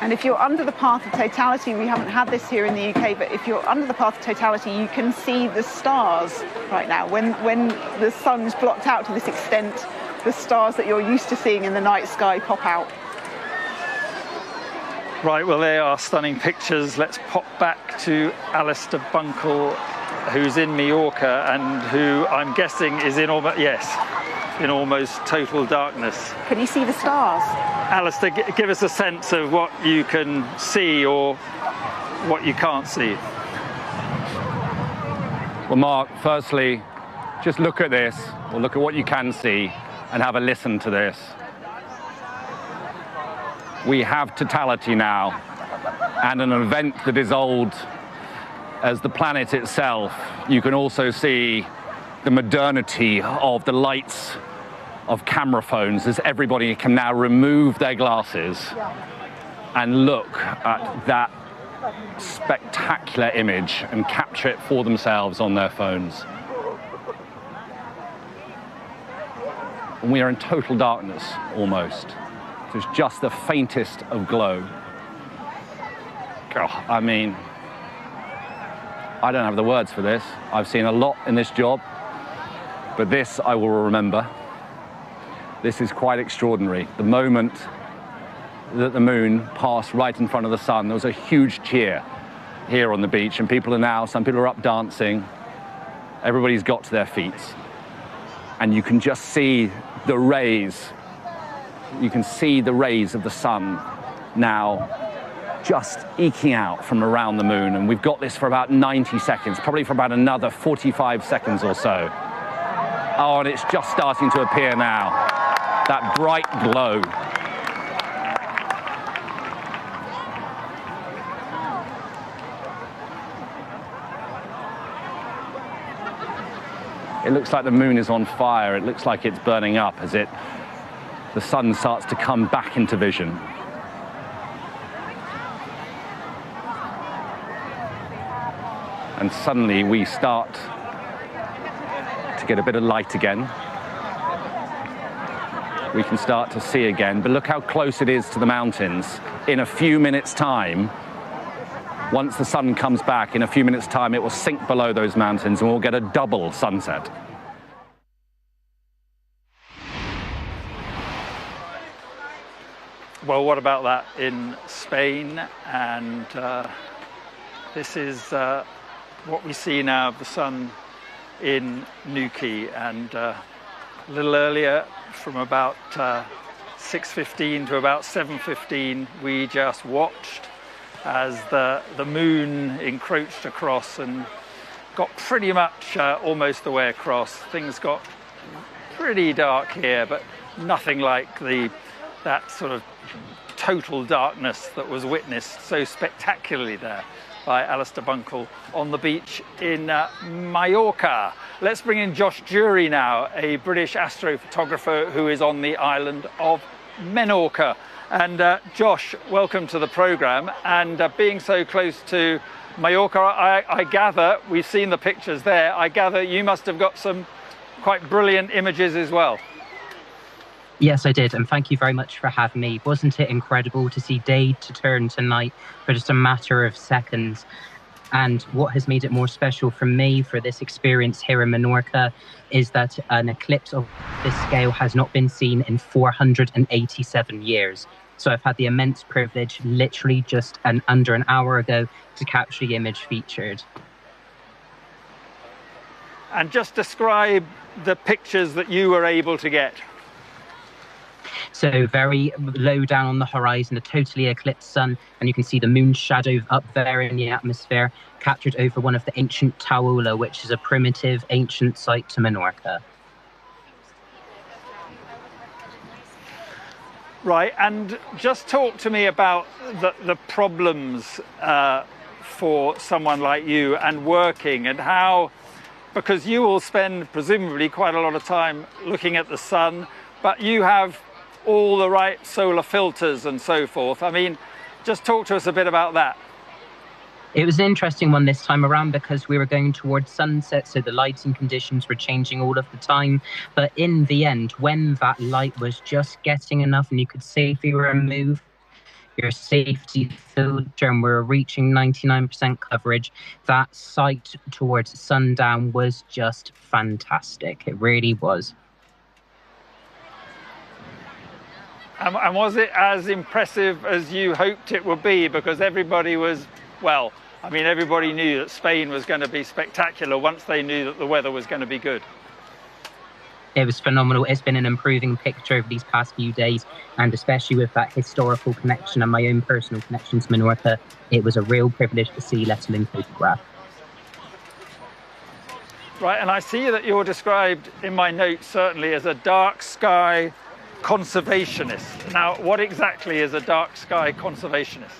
And if you're under the path of totality, we haven't had this here in the UK, but if you're under the path of totality, you can see the stars right now. When the sun's blocked out to this extent, the stars that you're used to seeing in the night sky pop out. Right, well, they are stunning pictures. Let's pop back to Alistair Bunkle, who's in Mallorca and who I'm guessing is in almost total darkness. Can you see the stars? Alistair, give us a sense of what you can see or what you can't see. Well, Mark, firstly, just look at this, or look at what you can see, and have a listen to this. We have totality now, and an event that is old as the planet itself. You can also see the modernity of the lights of camera phones as everybody can now remove their glasses and look at that spectacular image and capture it for themselves on their phones. And we are in total darkness almost. There's just the faintest of glow. God, I mean, I don't have the words for this. I've seen a lot in this job, but this I will remember. This is quite extraordinary. The moment that the moon passed right in front of the sun, there was a huge cheer here on the beach, and people are now, some people are up dancing. Everybody's got to their feet. And you can just see the rays. You can see the rays of the sun now just eking out from around the moon. And we've got this for about 90 seconds, probably for about another 45 seconds or so. Oh, and it's just starting to appear now. That bright glow. It looks like the moon is on fire. It looks like it's burning up as the sun starts to come back into vision. And suddenly we start to get a bit of light again. We can start to see again, but look how close it is to the mountains. In a few minutes' time, once the sun comes back, in a few minutes' time, it will sink below those mountains and we'll get a double sunset. Well, what about that in Spain? And this is what we see now of the sun in Nuki. And a little earlier, from about 6:15 to about 7:15, we just watched as the moon encroached across and got pretty much almost the way across. Things got pretty dark here, but nothing like that sort of total darkness that was witnessed so spectacularly there by Alistair Bunkle on the beach in Mallorca. Let's bring in Josh Jury now, a British astrophotographer who is on the island of Menorca. And Josh, welcome to the programme. And being so close to Mallorca, I gather, we've seen the pictures there, I gather you must have got some quite brilliant images as well. Yes, I did, and thank you very much for having me. Wasn't it incredible to see day to turn to night for just a matter of seconds? And what has made it more special for me for this experience here in Menorca is that an eclipse of this scale has not been seen in 487 years. So I've had the immense privilege, literally just under an hour ago, to capture the image featured. And just describe the pictures that you were able to get. So very low down on the horizon, a totally eclipsed sun, and you can see the moon's shadow up there in the atmosphere, captured over one of the ancient Tauola, which is a primitive ancient site to Menorca. Right, and just talk to me about the problems for someone like you and working, and how, because you will spend presumably quite a lot of time looking at the sun, but you have all the right solar filters and so forth. I mean, just talk to us a bit about that. It was an interesting one this time around because we were going towards sunset, so the lighting conditions were changing all of the time. But in the end, when that light was just getting enough and you could safely remove your safety filter and we were reaching 99% coverage, that sight towards sundown was just fantastic. It really was. And was it as impressive as you hoped it would be? Because everybody was, well, I mean, everybody knew that Spain was going to be spectacular once they knew that the weather was going to be good. It was phenomenal. It's been an improving picture over these past few days, and especially with that historical connection and my own personal connection to Menorca, it was a real privilege to see, let alone photograph. Right, and I see that you're described in my notes certainly as a dark sky conservationist. Now, what exactly is a dark sky conservationist?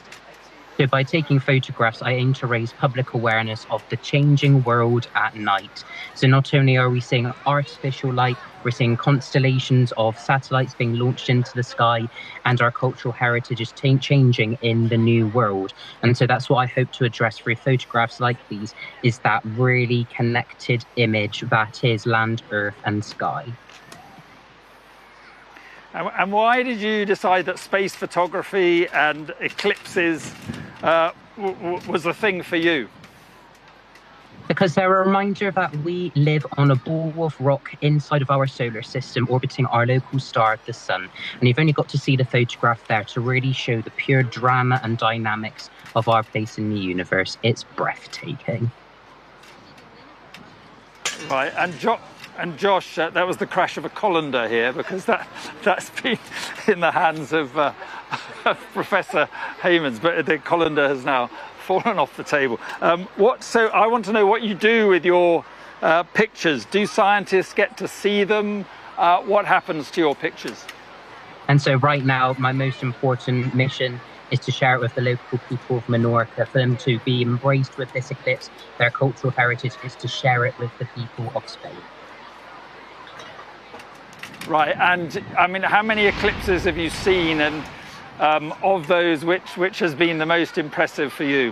So by taking photographs, I aim to raise public awareness of the changing world at night. So not only are we seeing artificial light, we're seeing constellations of satellites being launched into the sky, and our cultural heritage is changing in the new world. And so that's what I hope to address through photographs like these, is that really connected image that is land, earth and sky. And why did you decide that space photography and eclipses was a thing for you? Because they're a reminder that we live on a ball of rock inside of our solar system, orbiting our local star, the sun. And you've only got to see the photograph there to really show the pure drama and dynamics of our place in the universe. It's breathtaking. Right, and Josh, that was the crash of a colander here, because that's been in the hands of Professor Heymans, but the colander has now fallen off the table. So I want to know what you do with your pictures. Do scientists get to see them? What happens to your pictures? And so right now, my most important mission is to share it with the local people of Menorca, for them to be embraced with this eclipse. Their cultural heritage is to share it with the people of Spain. Right, and I mean, how many eclipses have you seen, and of those, which has been the most impressive for you?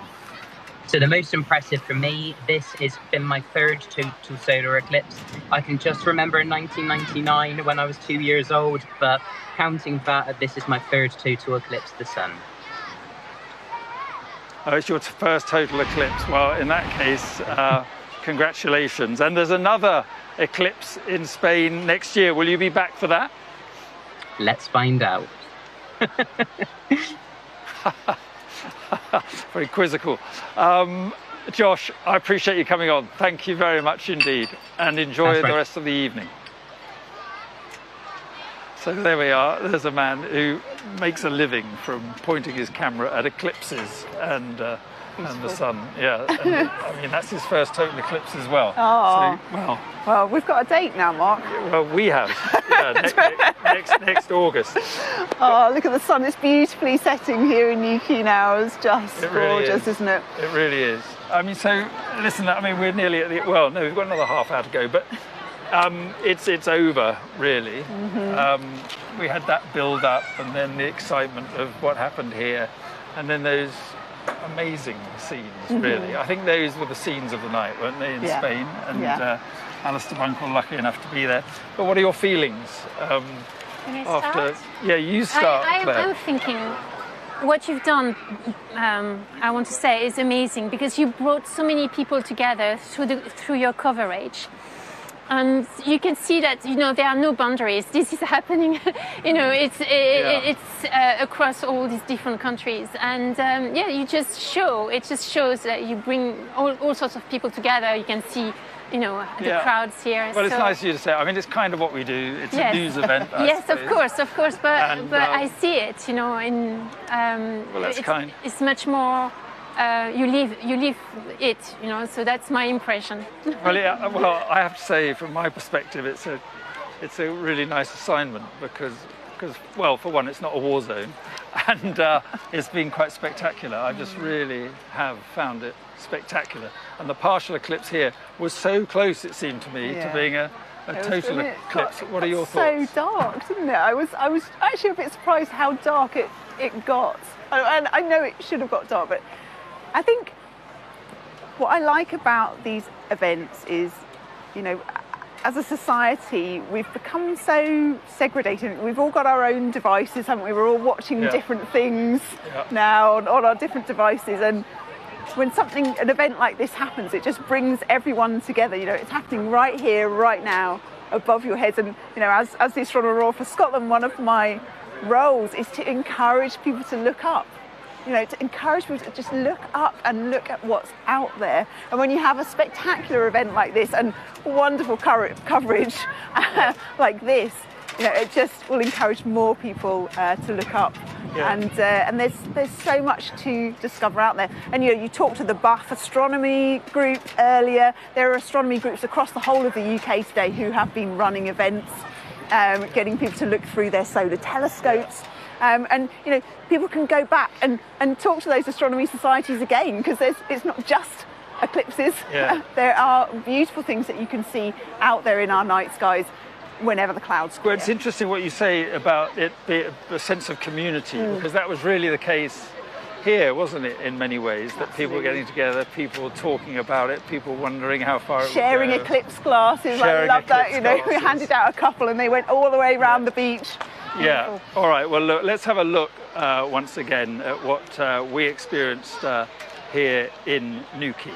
So the most impressive for me, this has been my third total solar eclipse. I can just remember in 1999 when I was 2 years old, but counting that, this is my third total eclipse of the sun. Oh, it's your first total eclipse. Well, in that case, congratulations. And there's another eclipse in Spain next year. Will you be back for that? Let's find out. Very quizzical. Josh, I appreciate you coming on. Thank you very much indeed, and enjoy the rest of the evening. So there we are. There's a man who makes a living from pointing his camera at eclipses and the sun. Yeah, and, I mean, that's his first total eclipse as well. Oh, so, well, we've got a date now, Mark. Well, we have. Yeah, next August. Oh, look at the sun. It's beautifully setting here in Newquay now. It's just gorgeous, isn't it? It really is. I mean, so listen, I mean, we're nearly at the, well, no, we've got another half hour to go, but it's over, really. Mm-hmm. We had that build-up, and then the excitement of what happened here, and then those amazing scenes, really. I think those were the scenes of the night, weren't they, in Spain? And Alistair Bunkle, lucky enough to be there. But what are your feelings after? Yeah, you start. I'm thinking, what you've done, I want to say, is amazing, because you brought so many people together through your coverage. And you can see that, you know, there are no boundaries. This is happening, you know, it's across all these different countries. And it just shows that you bring all sorts of people together. You can see, you know, the crowds here. Well, it's nice of you to say. I mean, it's kind of what we do. It's a news event, I yes, suppose. of course. But I see it, you know, in well, that's kind. It's much more. You live it, you know. So that's my impression. Well, I have to say, from my perspective, it's a really nice assignment because, well, for one, it's not a war zone, and it's been quite spectacular. I just really have found it spectacular, and the partial eclipse here was so close, it seemed to me, to being a total eclipse. What are your thoughts? So dark, didn't it? I was actually a bit surprised how dark it got. And I know it should have got dark, but I think what I like about these events is, you know, as a society, we've become so segregated. We've all got our own devices, haven't we? We're all watching different things now on our different devices. And when an event like this happens, it just brings everyone together. You know, it's happening right here, right now, above your heads. And, you know, as the Astronomer Royal for Scotland, one of my roles is to encourage people to look up. You know, to encourage people to just look up and look at what's out there. And when you have a spectacular event like this and wonderful coverage like this, you know, it just will encourage more people to look up. Yeah. And there's so much to discover out there. And you know, you talked to the Bath Astronomy group earlier. There are astronomy groups across the whole of the UK today who have been running events, getting people to look through their solar telescopes. And you know, people can go back and talk to those astronomy societies again, because it's not just eclipses. Yeah. There are beautiful things that you can see out there in our night skies whenever the clouds clear. Well, it's interesting what you say about it being a sense of community, because that was really the case here, wasn't it, in many ways, that people were getting together, people talking about it, people wondering how far it sharing would go. Eclipse glasses. I love that, you know, we handed out a couple and they went all the way around the beach. Yeah, all right, well, look, let's have a look once again at what we experienced here in Newquay.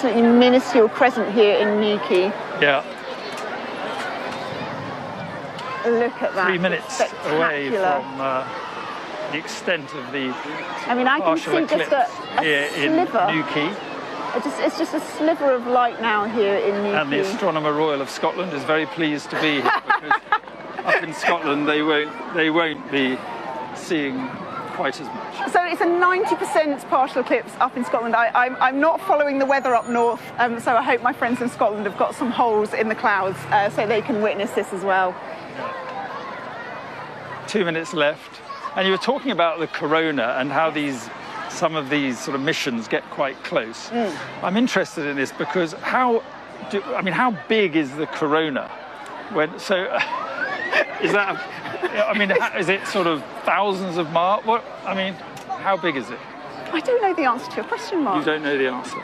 absolutely minuscule crescent here in Newquay. Yeah. Look at that. 3 minutes away from the extent of the I mean, I can partial see eclipse just a here sliver. in Newquay. It's just a sliver of light now here in Newquay. And the Astronomer Royal of Scotland is very pleased to be here because up in Scotland they won't be seeing quite as much. So it's a 90% partial eclipse up in Scotland. I'm not following the weather up north, so I hope my friends in Scotland have got some holes in the clouds so they can witness this as well. 2 minutes left. And you were talking about the corona and how some of these sort of missions get quite close. I'm interested in this because how big is the corona? Is that? I mean, is it sort of thousands of miles? What? I mean, how big is it? I don't know the answer to your question, Mark. You don't know the answer.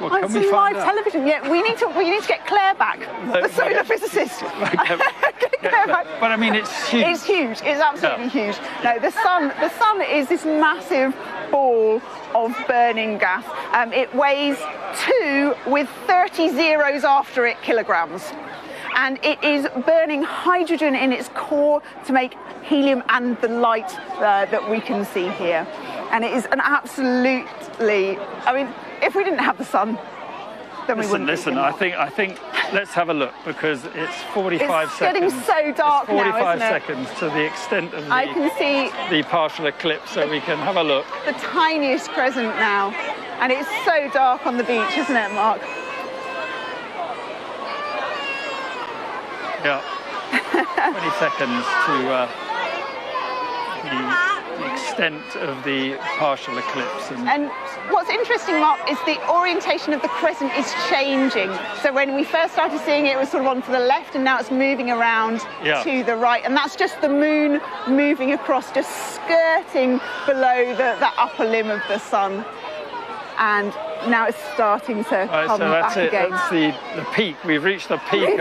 Well, It's live television. Yeah, we need to get Claire back, the solar physicist. But I mean, it's huge. It's huge. It's absolutely huge. No, the sun is this massive ball of burning gas. It weighs 2 with 30 zeros after it kilograms. And it is burning hydrogen in its core to make helium and the light that we can see here. And it is an absolutely, I mean, if we didn't have the sun, then we wouldn't. Listen, I think let's have a look because it's 45 seconds. It's getting so dark now, isn't it? 45 seconds to the extent of I can see the partial eclipse, so we can have a look. The tiniest crescent now, and it's so dark on the beach, isn't it, Mark? Yeah, 20 seconds to the extent of the partial eclipse. And what's interesting, Mark, is the orientation of the crescent is changing. So when we first started seeing it, it was sort of on to the left, and now it's moving around to the right. And that's just the moon moving across, just skirting below the upper limb of the sun. And now it's starting to come back again. That's the peak. We've reached the peak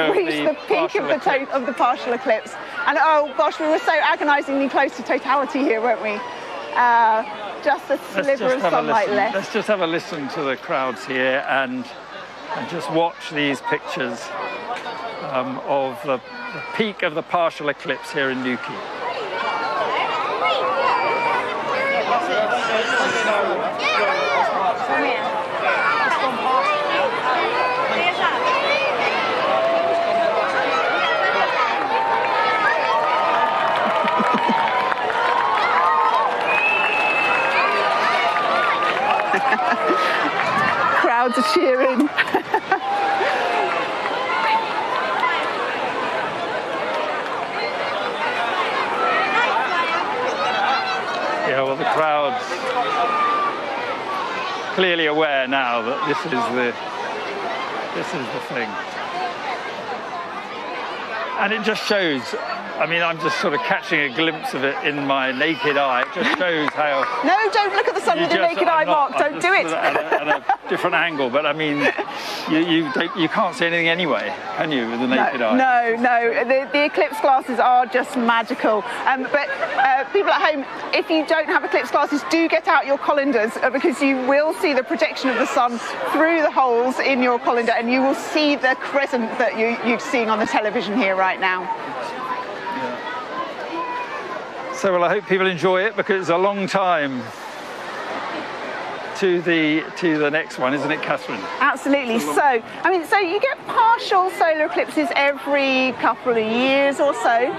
of the partial eclipse. And oh gosh, we were so agonisingly close to totality here, weren't we? Just a sliver of sunlight left. Let's just have a listen to the crowds here and just watch these pictures of the peak of the partial eclipse here in Newquay. Crowds are cheering. Yeah, well, the crowd's clearly aware now that this is the thing. And it just shows, I mean, I'm just sort of catching a glimpse of it in my naked eye. It just shows how... No, don't look at the sun with your naked eye, Mark. Don't do it. At a different angle, but I mean, you can't see anything anyway, can you, with the naked eye? No. The eclipse glasses are just magical. But people at home, if you don't have eclipse glasses, do get out your colanders because you will see the projection of the sun through the holes in your colander, and you will see the crescent that you're seeing on the television here right now. So, well, I hope people enjoy it because it's a long time to the next one, isn't it, Catherine? Absolutely. So you get partial solar eclipses every couple of years or so,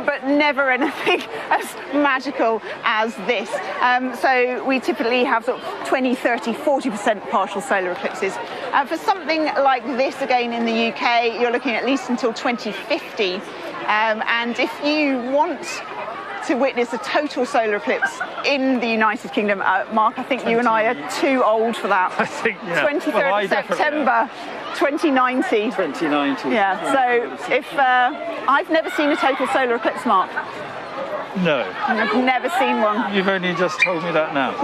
but never anything as magical as this. So we typically have sort of 20, 30, 40% partial solar eclipses. For something like this, again in the UK, you're looking at least until 2050. And if you want to witness a total solar eclipse in the United Kingdom, Mark, I think you and I are too old for that. I think, yeah. 23rd of September 2090. 2090. Yeah, so if I've never seen a total solar eclipse, Mark. No. I've never seen one. You've only just told me that now.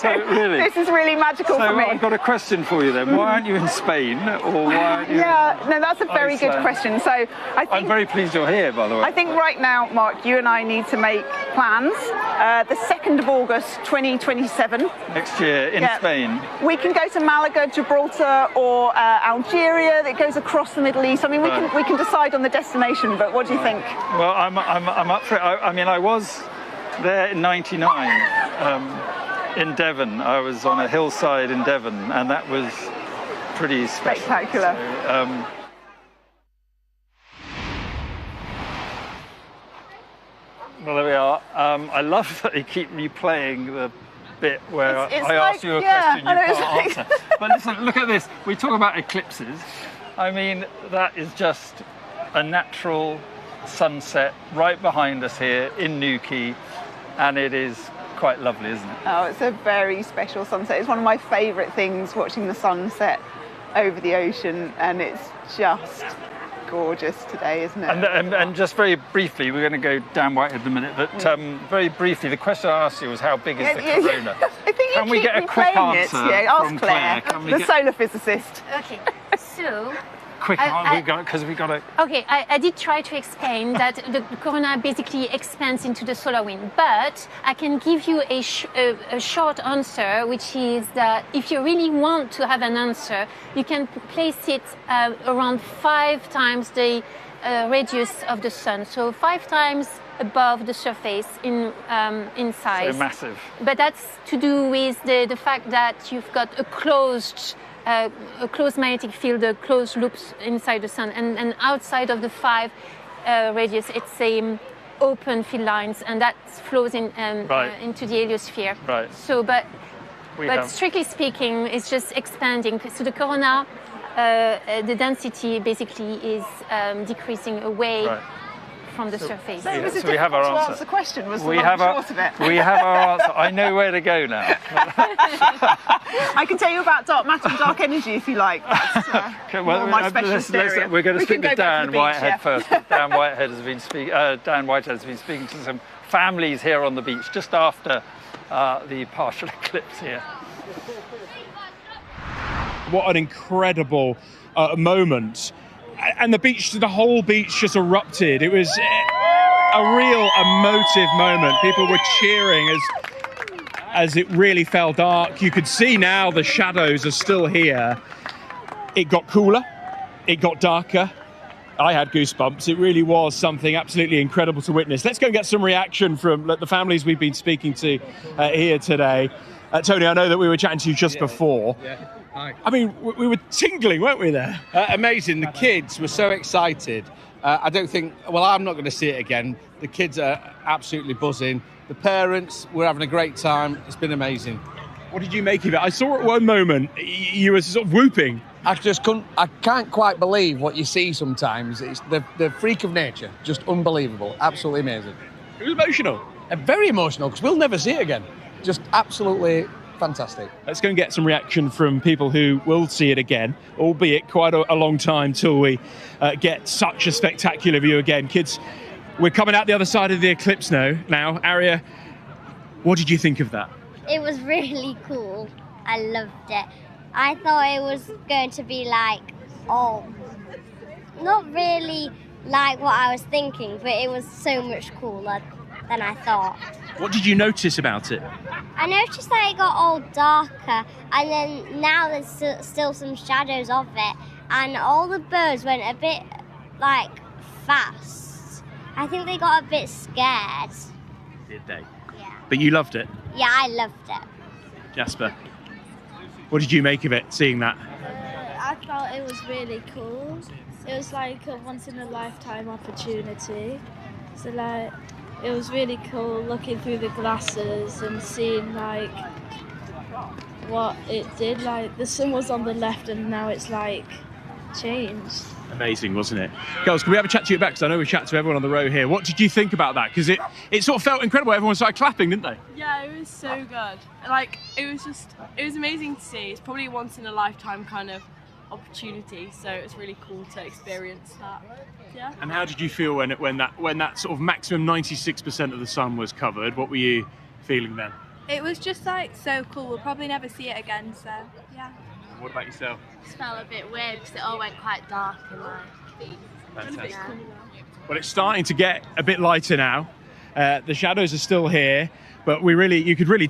really, this is really magical for me. I've got a question for you then. Why aren't you in Spain, or why aren't you? Yeah, no, that's a very good question. So I'm very pleased you're here, by the way. I think right now, Mark, you and I need to make plans. The 2nd of August, 2027. Next year in Spain. We can go to Malaga, Gibraltar, or Algeria. That goes across the Middle East. I mean, we can decide on the destination. But what do you think? Well, I'm up for it. I mean, I was there in '99 in Devon. I was on a hillside in Devon, and that was pretty special. Spectacular. So, well, there we are. I love that they keep replaying the bit where I ask you a question you can't answer. But listen, look at this. We talk about eclipses. I mean, that is just a natural sunset right behind us here in Newquay, and it is quite lovely, isn't it? Oh, it's a very special sunset. It's one of my favourite things, watching the sunset over the ocean, and it's just gorgeous today, isn't it? And just very briefly, we're going to go down Whitehead in a minute, but very briefly, the question I asked you was how big is the corona? I think Can we get a quick answer from Claire? The solar physicist. Okay, so... Quick, because we got to... Okay, I did try to explain that the corona basically expands into the solar wind, but I can give you a short answer, which is that if you really want to have an answer, you can place it around 5 times the radius of the sun, so 5 times above the surface in size. So massive. But that's to do with the fact that you've got a closed magnetic field, closed loops inside the sun, and outside of the 5 radius, it's open field lines, and that flows in into the heliosphere. Right. So, but strictly speaking, it's just expanding. So the corona, the density basically is decreasing away. Right. From the surface. So so we have our answer. To answer the question was we have our answer. I know where to go now. I can tell you about dark matter and dark energy if you like. That's more my specialist area. We're going to speak to Dan Whitehead first. Dan Whitehead has been speaking to some families here on the beach just after the partial eclipse here. What an incredible moment. And the whole beach just erupted. It was a real emotive moment. People were cheering as it really fell dark. You could see now the shadows are still here. It got cooler, it got darker. I had goosebumps. It really was something absolutely incredible to witness. Let's go and get some reaction from the families we've been speaking to here today. Tony, I know that we were chatting to you just before. Yeah. Hi. I mean, we were tingling, weren't we, there? Amazing. The kids were so excited. I'm not going to see it again. The kids are absolutely buzzing. The parents were having a great time. It's been amazing. What did you make of it? I saw at one moment you were sort of whooping. I can't quite believe what you see sometimes. It's the freak of nature. Just unbelievable. Absolutely amazing. It was emotional. Very emotional, because we'll never see it again. Just absolutely fantastic. Let's go and get some reaction from people who will see it again, albeit quite a long time till we get such a spectacular view again. Kids, we're coming out the other side of the eclipse now. Aria, what did you think of that? It was really cool. I loved it. I thought it was going to be not really like what I was thinking, but it was so much cooler than I thought. What did you notice about it? I noticed that it got all darker, and then now there's still some shadows of it, and all the birds went a bit fast. I think they got a bit scared. Did they? Yeah. But you loved it? Yeah, I loved it. Jasper, what did you make of it, seeing that? I thought it was really cool. It was like a once-in-a-lifetime opportunity. So it was really cool looking through the glasses and seeing what it did. The sun was on the left and now it's changed. Amazing, wasn't it? Girls, can we have a chat to you back? Because I know we chat to everyone on the row here. What did you think about that? Because it sort of felt incredible. Everyone started clapping, didn't they? Yeah, it was so good. It was amazing to see. It's probably a once in a lifetime kind of opportunity, so it's really cool to experience that. Yeah. And how did you feel when that sort of maximum 96% of the sun was covered? What were you feeling then? It was just like so cool. We'll probably never see it again, so yeah. What about yourself? It just felt a bit weird because it all went quite dark and Fantastic. Well, it's starting to get a bit lighter now. The shadows are still here, but you could really